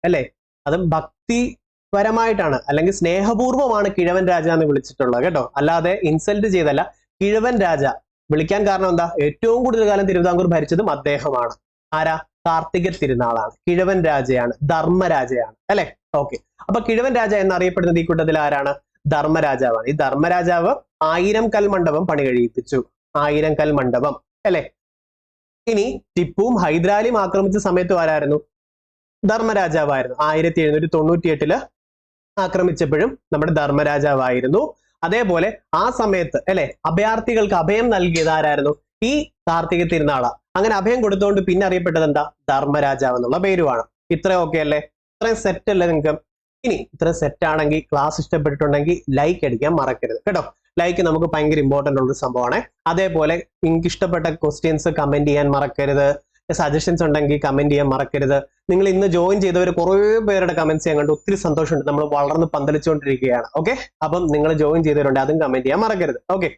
അല്ലെ. അതും ഭക്തിപരമായിട്ടാണ് അല്ലെങ്കിൽ സ്നേഹപൂർവ്വമാണ് കിഴവൻ രാജ എന്ന് വിളിച്ചിട്ടുള്ളത് കേട്ടോ. അല്ലാതെ ഇൻസൾട്ട് ചെയ്തല്ല. കിഴവൻ രാജ വിളിക്കാൻ കാരണം എന്താ? ഏറ്റവും കൂടുതൽ കാലം തിരുവിതാംകൂർ ഭരിച്ചതും അദ്ദേഹമാണ്. ആരാ? കാർത്തിക തിരുനാളാണ്. കിഴവൻ രാജയാണ്, ധർമ്മരാജയാണ് അല്ലെ. ഓക്കെ. അപ്പൊ കിഴവൻ രാജ എന്നറിയപ്പെടുന്നത് ഈ കൂട്ടത്തിൽ ആരാണ്? ധർമ്മരാജാവാണ്. ഈ ധർമ്മരാജാവ് 1000 കൽമണ്ഡപം പണി കഴിയിപ്പിച്ചു. 1000 കൽമണ്ഡപം അല്ലെ. ഇനി ടിപ്പുവും ഹൈദരാലിയും ആക്രമിച്ച സമയത്തും ആരായിരുന്നു? ധർമ്മരാജാവായിരുന്നു. 1798 ആക്രമിച്ചപ്പോഴും നമ്മുടെ ധർമ്മരാജാവായിരുന്നു. അതേപോലെ ആ സമയത്ത് അല്ലെ അഭയാർത്ഥികൾക്ക് അഭയം നൽകിയത് ആരായിരുന്നു? ഈ കാർത്തിക തിരുനാള. അങ്ങനെ അഭയം കൊടുത്തുകൊണ്ട് പിന്നെ അറിയപ്പെട്ടത് എന്താ? ധർമ്മരാജാവ് എന്നുള്ള പേരുമാണ്. ഇത്രയൊക്കെ അല്ലേ? ഇത്രയും സെറ്റ് അല്ലേ നിങ്ങൾക്ക്? ഇനി ഇത്ര സെറ്റ് ആണെങ്കിൽ ക്ലാസ് ഇഷ്ടപ്പെട്ടിട്ടുണ്ടെങ്കിൽ ലൈക്ക് അടിക്കാൻ മറക്കരുത് കേട്ടോ. ലൈക്ക് നമുക്ക് ഭയങ്കര ഇമ്പോർട്ടന്റ് ഉള്ള സംഭവമാണ്. അതേപോലെ നിങ്ങൾക്ക് ഇഷ്ടപ്പെട്ട ക്വസ്റ്റ്യൻസ് കമന്റ് ചെയ്യാൻ മറക്കരുത്. സജഷൻസ് ഉണ്ടെങ്കിൽ കമന്റ് ചെയ്യാൻ മറക്കരുത്. നിങ്ങൾ ഇന്ന് ജോയിൻ ചെയ്തവർ കുറേ പേരുടെ കമന്റ്സ് ചെയ്യാൻ കണ്ട് ഒത്തിരി സന്തോഷമുണ്ട്. നമ്മൾ വളർന്ന് പന്തലിച്ചുകൊണ്ടിരിക്കുകയാണ്. ഓക്കെ. അപ്പം നിങ്ങൾ ജോയിൻ ചെയ്തവരുണ്ട്, അതും കമന്റ് ചെയ്യാൻ മറക്കരുത്. ഓക്കെ.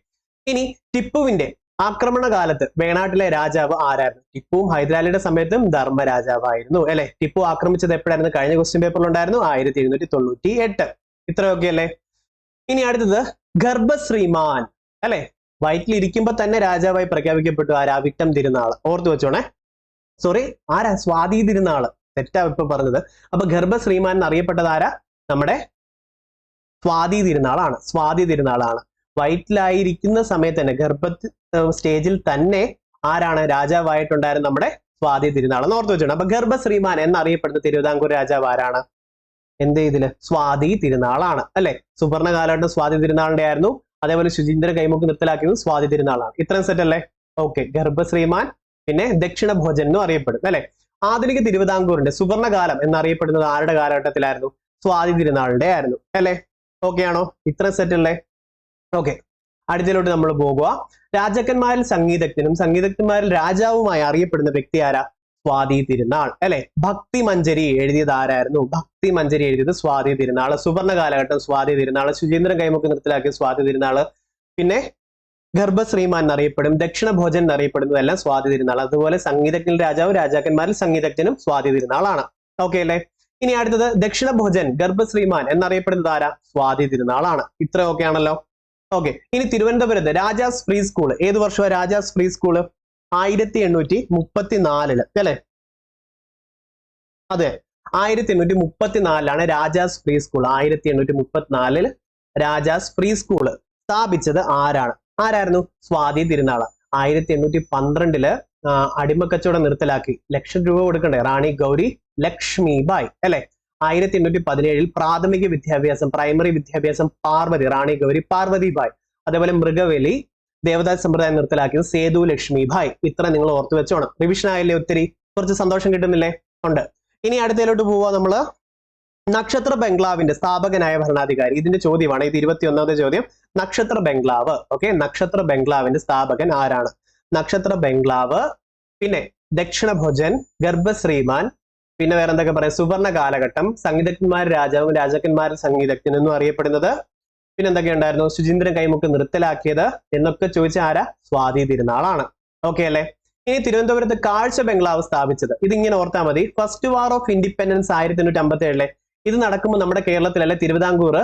ഇനി ടിപ്പുവിന്റെ ആക്രമണ കാലത്ത് വേണാട്ടിലെ രാജാവ് ആരായിരുന്നു? ടിപ്പുവും ഹൈദരാലിയുടെ സമയത്തും ധർമ്മരാജാവായിരുന്നു അല്ലെ. ടിപ്പു ആക്രമിച്ചത് എപ്പോഴായിരുന്നു? കഴിഞ്ഞ ക്വസ്റ്റ്യൻ പേപ്പറിൽ ഉണ്ടായിരുന്നു 1798. ഇത്രയൊക്കെ അല്ലേ? ഇനി അടുത്തത് ഗർഭശ്രീമാൻ അല്ലെ. വയറ്റിലിരിക്കുമ്പോ തന്നെ രാജാവായി പ്രഖ്യാപിക്കപ്പെട്ടു ആരാ? വിട്ടം തിരുനാൾ. ഓർത്തു വെച്ചോണേ. സോറി, ആരാ? സ്വാതി തിരുനാള്. തെറ്റാ ഇപ്പൊ പറഞ്ഞത്. അപ്പൊ ഗർഭശ്രീമാൻ എന്നറിയപ്പെട്ടത് ആരാ? നമ്മുടെ സ്വാതി തിരുനാളാണ്. വയറ്റിലായിരിക്കുന്ന സമയത്ത് തന്നെ സ്റ്റേജിൽ തന്നെ ആരാണ് രാജാവായിട്ടുണ്ടായിരുന്നത്? നമ്മുടെ സ്വാതി തിരുനാൾ എന്ന് ഓർത്തു വെച്ചോണം. അപ്പൊ ഗർഭശ്രീമാൻ എന്നറിയപ്പെടുന്ന തിരുവിതാംകൂർ രാജാവ് ആരാണ്? എന്ത് ഇതില്? സ്വാതി തിരുനാളാണ് അല്ലെ. സുവർണ കാലഘട്ടം സ്വാതി തിരുനാളിന്റെ ആയിരുന്നു. അതേപോലെ ശുചീന്ദ്ര കൈമുക്ക് നിർത്തലാക്കിയത് സ്വാതി തിരുനാളാണ്. ഇത്രയും സെറ്റ് അല്ലേ? ഓക്കെ. ഗർഭശ്രീമാൻ, പിന്നെ ദക്ഷിണ ഭോജൻ എന്നും അറിയപ്പെടും അല്ലെ. ആധുനിക തിരുവിതാംകൂറിന്റെ സുവർണകാലം എന്നറിയപ്പെടുന്നത് ആരുടെ കാലഘട്ടത്തിലായിരുന്നു? സ്വാതി തിരുനാളിന്റെ ആയിരുന്നു അല്ലെ. ഓക്കെ ആണോ? ഇത്രയും സെറ്റ് അല്ലേ? ഓക്കെ. അടുത്തതിലോട്ട് നമ്മൾ പോകുക. രാജാക്കന്മാരിൽ സംഗീതജ്ഞന്മാരിൽ രാജാവുമായി അറിയപ്പെടുന്ന വ്യക്തി ആരാ? സ്വാതി തിരുനാൾ അല്ലെ. ഭക്തിമഞ്ജരി എഴുതിയത് ആരായിരുന്നു? ഭക്തിമഞ്ജരി എഴുതിയത് സ്വാതി തിരുനാൾ. സുവർണ കാലഘട്ടം സ്വാതി തിരുനാൾ. ശുചീന്ദ്രൻ കൈമുക്ക് നിർത്തലാക്കിയ സ്വാതി തിരുനാൾ. പിന്നെ ഗർഭശ്രീമാൻ എന്നറിയപ്പെടും, ദക്ഷിണ ഭോജൻ എന്നറിയപ്പെടുന്നതെല്ലാം സ്വാതി തിരുനാൾ. അതുപോലെ സംഗീതജ്ഞൻ രാജാവ്, രാജാക്കന്മാരിൽ സംഗീതജ്ഞനും സ്വാതി തിരുനാളാണ്. ഓക്കെ അല്ലേ? ഇനി അടുത്തത് ദക്ഷിണ ഭോജൻ, ഗർഭശ്രീമാൻ എന്നറിയപ്പെടുന്നത് ആരാ? സ്വാതി തിരുനാളാണ്. ഇത്ര ഓക്കെ ആണല്ലോ? ഓക്കെ. ഇനി തിരുവനന്തപുരത്ത് രാജാസ് ഫ്രീ സ്കൂൾ ഏത് വർഷമാണ്? രാജാസ് ഫ്രീ സ്കൂൾ 1834 അല്ലെ. അതെ, 1834 Rajas free school. 1834 Rajas free school സ്ഥാപിച്ചത് ആരായിരുന്നു? സ്വാതി തിരുനാൾ. 1812 അടിമക്കച്ചവടം നിർത്തലാക്കി. ₹1,00,000 കൊടുക്കണ്ടേ? റാണി ഗൗരി ലക്ഷ്മി ബായ് അല്ലെ. 1817 പ്രാഥമിക വിദ്യാഭ്യാസം, പ്രൈമറി വിദ്യാഭ്യാസം പാർവതി, റാണി ഗൗരി പാർവതി ബായ്. അതേപോലെ മൃഗവേലി ദേവദാസ് സമ്പ്രദായം നിർത്തലാക്കിയത് സേതു ലക്ഷ്മി ഭായ്. ഇത്ര നിങ്ങൾ ഓർത്തു വെച്ചോണം. റിവിഷൻ ആയില്ലേ? ഒത്തിരി കുറച്ച് സന്തോഷം കിട്ടുന്നില്ലേ? ഉണ്ട്. ഇനി അടുത്തതിലോട്ട് പോവാ നമ്മള്. നക്ഷത്ര ബംഗ്ലാവിന്റെ സ്ഥാപകനായ ഭരണാധികാരി. ഇതിന്റെ ചോദ്യമാണ് ഇത്, 21ാമത്തെ ചോദ്യം. നക്ഷത്ര ബംഗ്ലാവ്. ഓക്കെ, നക്ഷത്ര ബംഗ്ലാവിന്റെ സ്ഥാപകൻ ആരാണ്? നക്ഷത്ര ബംഗ്ലാവ്, പിന്നെ ദക്ഷിണ ഭോജൻ, ഗർഭശ്രീമാൻ, പിന്നെ വേറെ എന്തൊക്കെ പറയാം, സുവർണ കാലഘട്ടം, സംഗീതജ്ഞന്മാർ രാജാവും രാജാക്കന്മാരും സംഗീതജ്ഞൻ എന്നും അറിയപ്പെടുന്നത്, പിന്നെ എന്തൊക്കെ ഉണ്ടായിരുന്നു, ശുചീന്ദ്രൻ കൈമുക്ക് നിർത്തലാക്കിയത് എന്നൊക്കെ ചോദിച്ച ആരാ? സ്വാതി തിരുനാളാണ്. ഓക്കെ അല്ലെ. ഇനി തിരുവനന്തപുരത്ത് കാഴ്ച ബംഗ്ലാവ് സ്ഥാപിച്ചത്, ഇതിങ്ങനെ ഓർത്താൽ മതി. ഫസ്റ്റ് വാർ ഓഫ് ഇൻഡിപെൻഡൻസ് 1857 ഇത് നടക്കുമ്പോൾ നമ്മുടെ കേരളത്തിലല്ലേ തിരുവിതാംകൂർ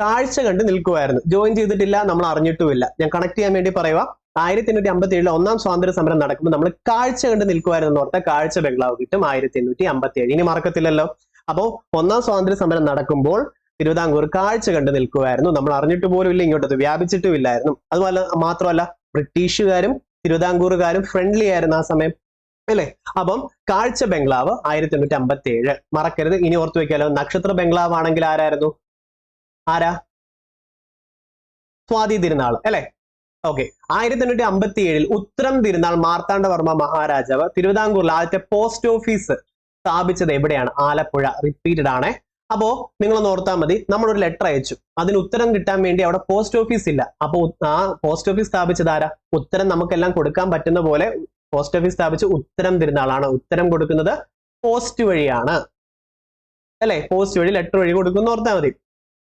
കാഴ്ച കണ്ട് നിൽക്കുമായിരുന്നു. ജോയിൻ ചെയ്തിട്ടില്ല, നമ്മൾ അറിഞ്ഞിട്ടുമില്ല. ഞാൻ കണക്ട് ചെയ്യാൻ വേണ്ടി പറയുക. 1857 ഒന്നാം സ്വാതന്ത്ര്യ സമരം നടക്കുമ്പോൾ നമ്മൾ കാഴ്ച കണ്ട് നിൽക്കുമായിരുന്നു ഓർത്ത കാഴ്ച ബംഗ്ലാവ് കിട്ടും 1857. ഇനി മറക്കത്തില്ലല്ലോ. അപ്പോ ഒന്നാം സ്വാതന്ത്ര്യ സമരം നടക്കുമ്പോൾ തിരുവിതാംകൂർ കാഴ്ച കണ്ട് നിൽക്കുമായിരുന്നു. നമ്മൾ അറിഞ്ഞിട്ട് പോലും ഇല്ല, ഇങ്ങോട്ടത് വ്യാപിച്ചിട്ടും ഇല്ലായിരുന്നു. അതുപോലെ മാത്രമല്ല ബ്രിട്ടീഷുകാരും തിരുവിതാംകൂറുകാരും ഫ്രണ്ട്ലി ആയിരുന്നു ആ സമയം അല്ലെ. അപ്പം കാഴ്ച ബംഗ്ലാവ് 1857 മറക്കരുത്. ഇനി ഓർത്തു വെക്കാലോ, നക്ഷത്ര ബംഗ്ലാവ് ആണെങ്കിൽ ആരായിരുന്നു? സ്വാതി തിരുനാൾ അല്ലെ. ഓക്കെ, 1857 ഉത്തരം തിരുനാൾ മാർത്താണ്ഡവർമ്മ മഹാരാജാവ് തിരുവിതാംകൂറിൽ ആദ്യത്തെ പോസ്റ്റ് ഓഫീസ് സ്ഥാപിച്ചത് എവിടെയാണ്? ആലപ്പുഴ. റിപ്പീറ്റഡ് ആണ്. അപ്പോ നിങ്ങളൊന്ന് ഓർത്താൽ മതി, നമ്മളൊരു ലെറ്റർ അയച്ചു, അതിന് ഉത്തരം കിട്ടാൻ വേണ്ടി അവിടെ പോസ്റ്റ് ഓഫീസ് ഇല്ല. അപ്പൊ ആ പോസ്റ്റ് ഓഫീസ് സ്ഥാപിച്ചത് ആരാ? ഉത്തരം നമുക്കെല്ലാം കൊടുക്കാൻ പറ്റുന്ന പോലെ പോസ്റ്റ് ഓഫീസ് സ്ഥാപിച്ച് ഉത്തരം തിരുനാളാണ്. ഉത്തരം കൊടുക്കുന്നത് പോസ്റ്റ് വഴിയാണ് അല്ലെ. പോസ്റ്റ് വഴി ലെറ്റർ വഴി കൊടുക്കുന്ന ഓർത്താൽ മതി.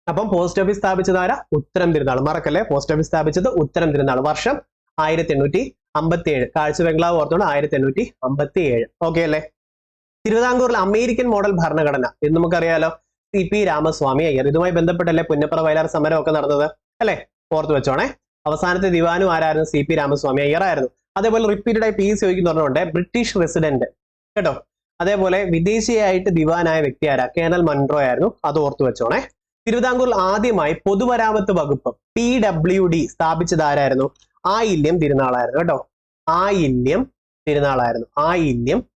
അപ്പം പോസ്റ്റ് ഓഫീസ് സ്ഥാപിച്ചത് ആരാ? ഉത്തരം തിരുനാൾ. മറക്കല്ലേ, പോസ്റ്റ് ഓഫീസ് സ്ഥാപിച്ചത് ഉത്തരം തിരുനാൾ. വർഷം 1857. കാഴ്ച ബംഗ്ലാവ് ഓർത്തോണ്ട് 1857. ഓക്കെ അല്ലേ. തിരുവിതാംകൂറിൽ അമേരിക്കൻ മോഡൽ ഭരണഘടന എന്ന് നമുക്കറിയാലോ, CP രാമസ്വാമി അയ്യർ. ഇതുമായി ബന്ധപ്പെട്ടല്ലേ പുന്നപ്ര വയലാർ സമരം ഒക്കെ നടന്നത് അല്ലെ. ഓർത്തു വെച്ചോണേ. അവസാനത്തെ ദിവാനും ആരായിരുന്നു? CP രാമസ്വാമി അയ്യർ ആയിരുന്നു. അതേപോലെ റിപ്പീറ്റഡ് ആയി PSC ചോദിക്കുന്നുണ്ട് ബ്രിട്ടീഷ് റെസിഡന്റ് കേട്ടോ. അതേപോലെ വിദേശിയായിട്ട് ദിവാനായ വ്യക്തി ആരാ? കേണൽ മൺട്രോ ആയിരുന്നു. അത് ഓർത്തു വെച്ചോണേ. തിരുവിതാംകൂറിൽ ആദ്യമായി പൊതുമരാമത്ത് വകുപ്പ് PWD സ്ഥാപിച്ചത് ആരായിരുന്നു? ആയില്യം തിരുനാളായിരുന്നു കേട്ടോ. ആയില്യം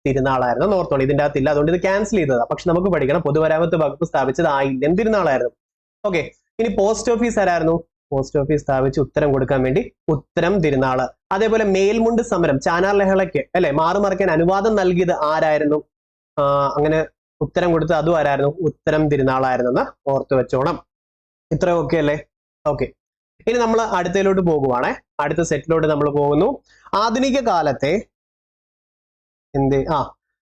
തിരുനാളായിരുന്നു ഓർത്തോളൂ. ഇതിന്റെ അകത്തില്ല, അതുകൊണ്ട് ഇത് ക്യാൻസൽ ചെയ്തതാ. പക്ഷെ നമുക്ക് പഠിക്കണം, പൊതുമരാമത്ത് വകുപ്പ് സ്ഥാപിച്ചത് ആയില്യം തിരുനാളായിരുന്നു. ഓക്കെ, ഇനി പോസ്റ്റ് ഓഫീസ് ആരായിരുന്നു? പോസ്റ്റ് ഓഫീസ് സ്ഥാപിച്ച് ഉത്തരം കൊടുക്കാൻ വേണ്ടി ഉത്തരം തിരുനാള്. അതേപോലെ മേൽമുണ്ട് സമരം, ചാനാർ ലഹളയ്ക്ക് അല്ലെ മാറുമറയ്ക്കാൻ അനുവാദം നൽകിയത് ആരായിരുന്നു? അങ്ങനെ ഉത്തരം കൊടുത്തത് അതും ആരായിരുന്നു? ഉത്തരം തിരുനാളായിരുന്നെന്ന് ഓർത്തു വെച്ചോണം. ഇത്ര ഓക്കെ അല്ലേ? ഓക്കെ, ഇനി നമ്മൾ അടുത്തതിലോട്ട് പോകുവാണേ. അടുത്ത സെറ്റിലോട്ട് നമ്മൾ പോകുന്നു. ആധുനിക കാലത്തെ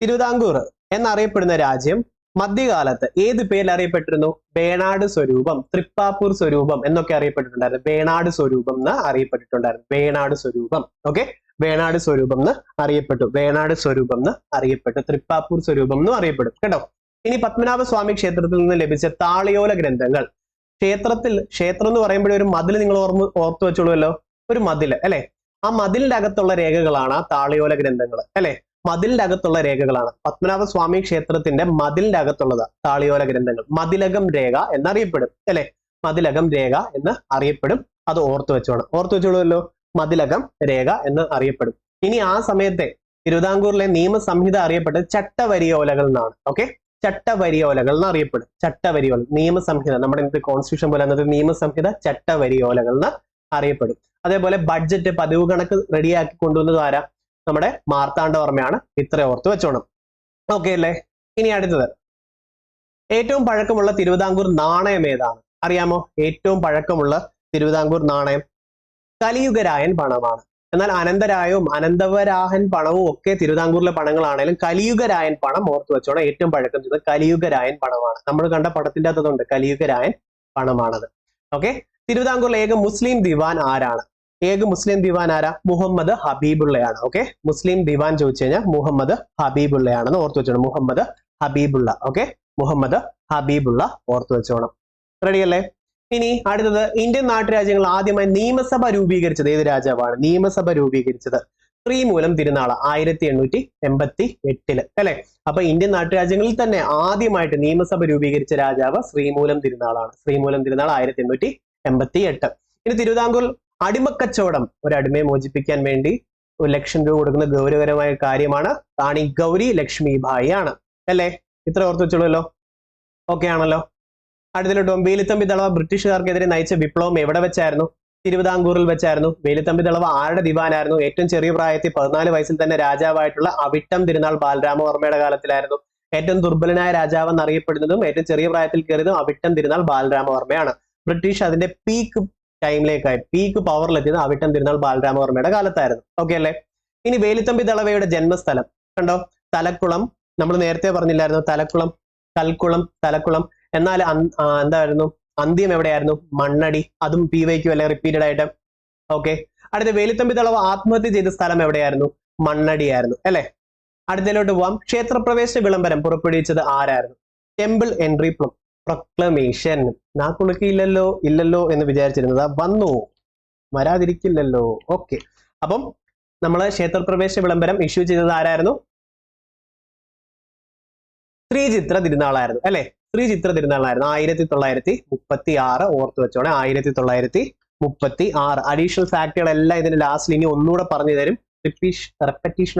തിരുവിതാംകൂർ എന്നറിയപ്പെടുന്ന രാജ്യം മധ്യകാലത്ത് ഏത് പേരിൽ അറിയപ്പെട്ടിരുന്നു? വേണാട് സ്വരൂപം, തൃപ്പാപ്പൂർ സ്വരൂപം എന്നൊക്കെ അറിയപ്പെട്ടിട്ടുണ്ടായിരുന്നു. വേണാട് സ്വരൂപം എന്ന് അറിയപ്പെട്ടിട്ടുണ്ടായിരുന്നു. വേണാട് സ്വരൂപം. ഓക്കെ, വേണാട് സ്വരൂപം എന്ന് അറിയപ്പെട്ടു. വേണാട് സ്വരൂപം എന്ന് അറിയപ്പെട്ടു. തൃപ്പാപ്പൂർ സ്വരൂപം എന്നും അറിയപ്പെടും കേട്ടോ. ഇനി പത്മനാഭസ്വാമി ക്ഷേത്രത്തിൽ നിന്ന് ലഭിച്ച താളിയോല ഗ്രന്ഥങ്ങൾ. ക്ഷേത്രം എന്ന് പറയുമ്പോഴേ ഒരു മതിൽ നിങ്ങൾ ഓർത്തു വെച്ചോളൂല്ലോ. ഒരു മതിൽ അല്ലെ. ആ മതിലിന്റെ അകത്തുള്ള രേഖകളാണ് താളിയോല ഗ്രന്ഥങ്ങൾ അല്ലെ. മതിലിന്റെ അകത്തുള്ള രേഖകളാണ്. പത്മനാഭസ്വാമി ക്ഷേത്രത്തിന്റെ മതിലിന്റെ അകത്തുള്ളത് താളിയോല ഗ്രന്ഥങ്ങൾ. മതിലകം രേഖ എന്നറിയപ്പെടും അല്ലെ. മതിലകം രേഖ എന്ന് അറിയപ്പെടും. അത് ഓർത്തു വെച്ചോളൂല്ലോ. മതിലകം രേഖ എന്ന് അറിയപ്പെടും. ഇനി ആ സമയത്തെ തിരുവിതാംകൂറിലെ നിയമസംഹിത അറിയപ്പെട്ടത് ചട്ടവരിയോലകൾ എന്നാണ്. ഓക്കെ, ചട്ടവരിയോലകൾ എന്ന് അറിയപ്പെടും. ചട്ടവരിയോല നിയമസംഹിത, നമ്മുടെ ഇന്നത്തെ കോൺസ്റ്റിറ്റ്യൂഷൻ പോലെ അന്നത്തെ നിയമസംഹിത ചട്ടവരിയോലകൾ എന്ന് അറിയപ്പെടും. അതേപോലെ ബഡ്ജറ്റ് പതിവ് കണക്ക് റെഡിയാക്കി കൊണ്ടുവന്നത് ആരാ? നമ്മുടെ മാർത്താണ്ഡവർമ്മയാണ്. ഇത്ര ഓർത്ത് വെച്ചോണം. ഓക്കെ അല്ലേ. ഇനി അടുത്തത്, ഏറ്റവും പഴക്കമുള്ള തിരുവിതാംകൂർ നാണയം ഏതാണ്? അറിയാമോ? ഏറ്റവും പഴക്കമുള്ള തിരുവിതാംകൂർ നാണയം കലിയുഗരായൻ പണമാണ്. എന്നാൽ അനന്തരായവും അനന്തവരാഹൻ പണവും ഒക്കെ തിരുവിതാംകൂറിലെ പണങ്ങളാണെങ്കിലും കലിയുഗരായൻ പണം ഓർത്തു വെച്ചോണം. ഏറ്റവും പഴക്കം ചെയ്തത് കലിയുഗരായൻ പണമാണ്. നമ്മൾ കണ്ട പടത്തിന്റെ അകത്തുണ്ട് കലിയുഗരായൻ പണമാണത്. ഓക്കെ, തിരുവിതാംകൂറിലെ ഏക മുസ്ലിം ദിവാൻ ആരാണ്? ഏക മുസ്ലിം ദിവാൻ ആരാ? മുഹമ്മദ് ഹബീബുള്ളയാണ്. ഓക്കെ, മുസ്ലിം ദിവാൻ ചോദിച്ചു കഴിഞ്ഞാൽ മുഹമ്മദ് ഹബീബുള്ളയാണെന്ന് ഓർത്തു വെച്ചോണം. മുഹമ്മദ് ഹബീബുള്ള. ഓക്കെ, മുഹമ്മദ് ഹബീബുള്ള ഓർത്തു വെച്ചോണം. റെഡി അല്ലേ. ഇനി അടുത്തത്, ഇന്ത്യൻ നാട്ടുരാജ്യങ്ങൾ ആദ്യമായി നിയമസഭ രൂപീകരിച്ചത് ഏത് രാജാവാണ്? നിയമസഭ രൂപീകരിച്ചത് ശ്രീമൂലം തിരുനാൾ 1888 അല്ലെ. അപ്പൊ ഇന്ത്യൻ നാട്ടുരാജ്യങ്ങളിൽ തന്നെ ആദ്യമായിട്ട് നിയമസഭ രൂപീകരിച്ച രാജാവ് ശ്രീമൂലം തിരുനാളാണ്. ശ്രീമൂലം തിരുനാൾ 1888. ഇനി തിരുവിതാംകൂർ അടിമക്കച്ചവടം, ഒരു അടിമയെ മോചിപ്പിക്കാൻ വേണ്ടി 1,00,000 രൂപ കൊടുക്കുന്ന ഗൗരവകരമായ കാര്യമാണ്. റാണി ഗൗരി ലക്ഷ്മിഭായി ആണ് അല്ലെ. ഇത്ര ഓർത്ത് വെച്ചോളൂല്ലോ. ഓക്കെ ആണല്ലോ. അടുത്തിലോട്ട് വേലുത്തമ്പി ദളവ ബ്രിട്ടീഷുകാർക്കെതിരെ നയിച്ച വിപ്ലവം എവിടെ വെച്ചായിരുന്നു? തിരുവിതാംകൂറിൽ വെച്ചായിരുന്നു. വേലുത്തമ്പി ദളവ ആരുടെ ദിവാനായിരുന്നു? ഏറ്റവും ചെറിയ പ്രായത്തിൽ 14 വയസ്സിൽ തന്നെ രാജാവായിട്ടുള്ള അവിട്ടം തിരുനാൾ ബാലരാമവർമ്മയുടെ കാലത്തിലായിരുന്നു. ഏറ്റവും ദുർബലനായ രാജാവ് എന്നറിയപ്പെടുന്നതും ഏറ്റവും ചെറിയ പ്രായത്തിൽ കയറിയതും അവിട്ടം തിരുനാൾ ബാലരാമവർമ്മയാണ്. ബ്രിട്ടീഷ് അതിന്റെ പീക്ക് ടൈമിലേക്കായി പീക്ക് പവറിലെത്തിയത് അവിട്ടം തിരുനാൾ ബാലരാമവർമ്മയുടെ കാലത്തായിരുന്നു. ഓക്കെ അല്ലേ. ഇനി വേലുത്തമ്പി ദളവയുടെ ജന്മസ്ഥലം കണ്ടോ, തലക്കുളം. നമ്മൾ നേരത്തെ പറഞ്ഞില്ലായിരുന്നു തലക്കുളം, കൽക്കുളം, തലക്കുളം. എന്നാൽ എന്തായിരുന്നു അന്ത്യം എവിടെയായിരുന്നു? മണ്ണടി. അതും PYQ അല്ലെ, റിപ്പീറ്റഡ് ആയിട്ട്. ഓക്കെ. അടുത്ത വേലുത്തമ്പി ദളവ ആത്മഹത്യ ചെയ്ത സ്ഥലം എവിടെയായിരുന്നു? മണ്ണടിയായിരുന്നു അല്ലെ. അടുത്തതിലോട്ട് പോവാം. ക്ഷേത്രപ്രവേശന വിളംബരം പുറപ്പെടുവിച്ചത് ആരായിരുന്നു? Temple entry proclamation. നാക്കുളുക്കിയില്ലല്ലോ ഇല്ലല്ലോ എന്ന് വിചാരിച്ചിരുന്നത് വന്നു, വരാതിരിക്കില്ലല്ലോ. ഓക്കെ. അപ്പം നമ്മള് ക്ഷേത്രപ്രവേശന വിളംബരം ഇഷ്യൂ ചെയ്തത് ആരായിരുന്നു? ശ്രീചിത്ര തിരുനാളായിരുന്നു അല്ലെ. ശ്രീചിത്ര തിരുനാളായിരുന്നു 1936. ഓർത്ത് വെച്ചോണെ, 1936. അഡീഷണൽ ഫാക്ടുകളെല്ലാം ഇതിന്റെ ലാസ്റ്റിൽ ഇനി ഒന്നുകൂടെ പറഞ്ഞു തരും. റെപ്പറ്റീഷൻ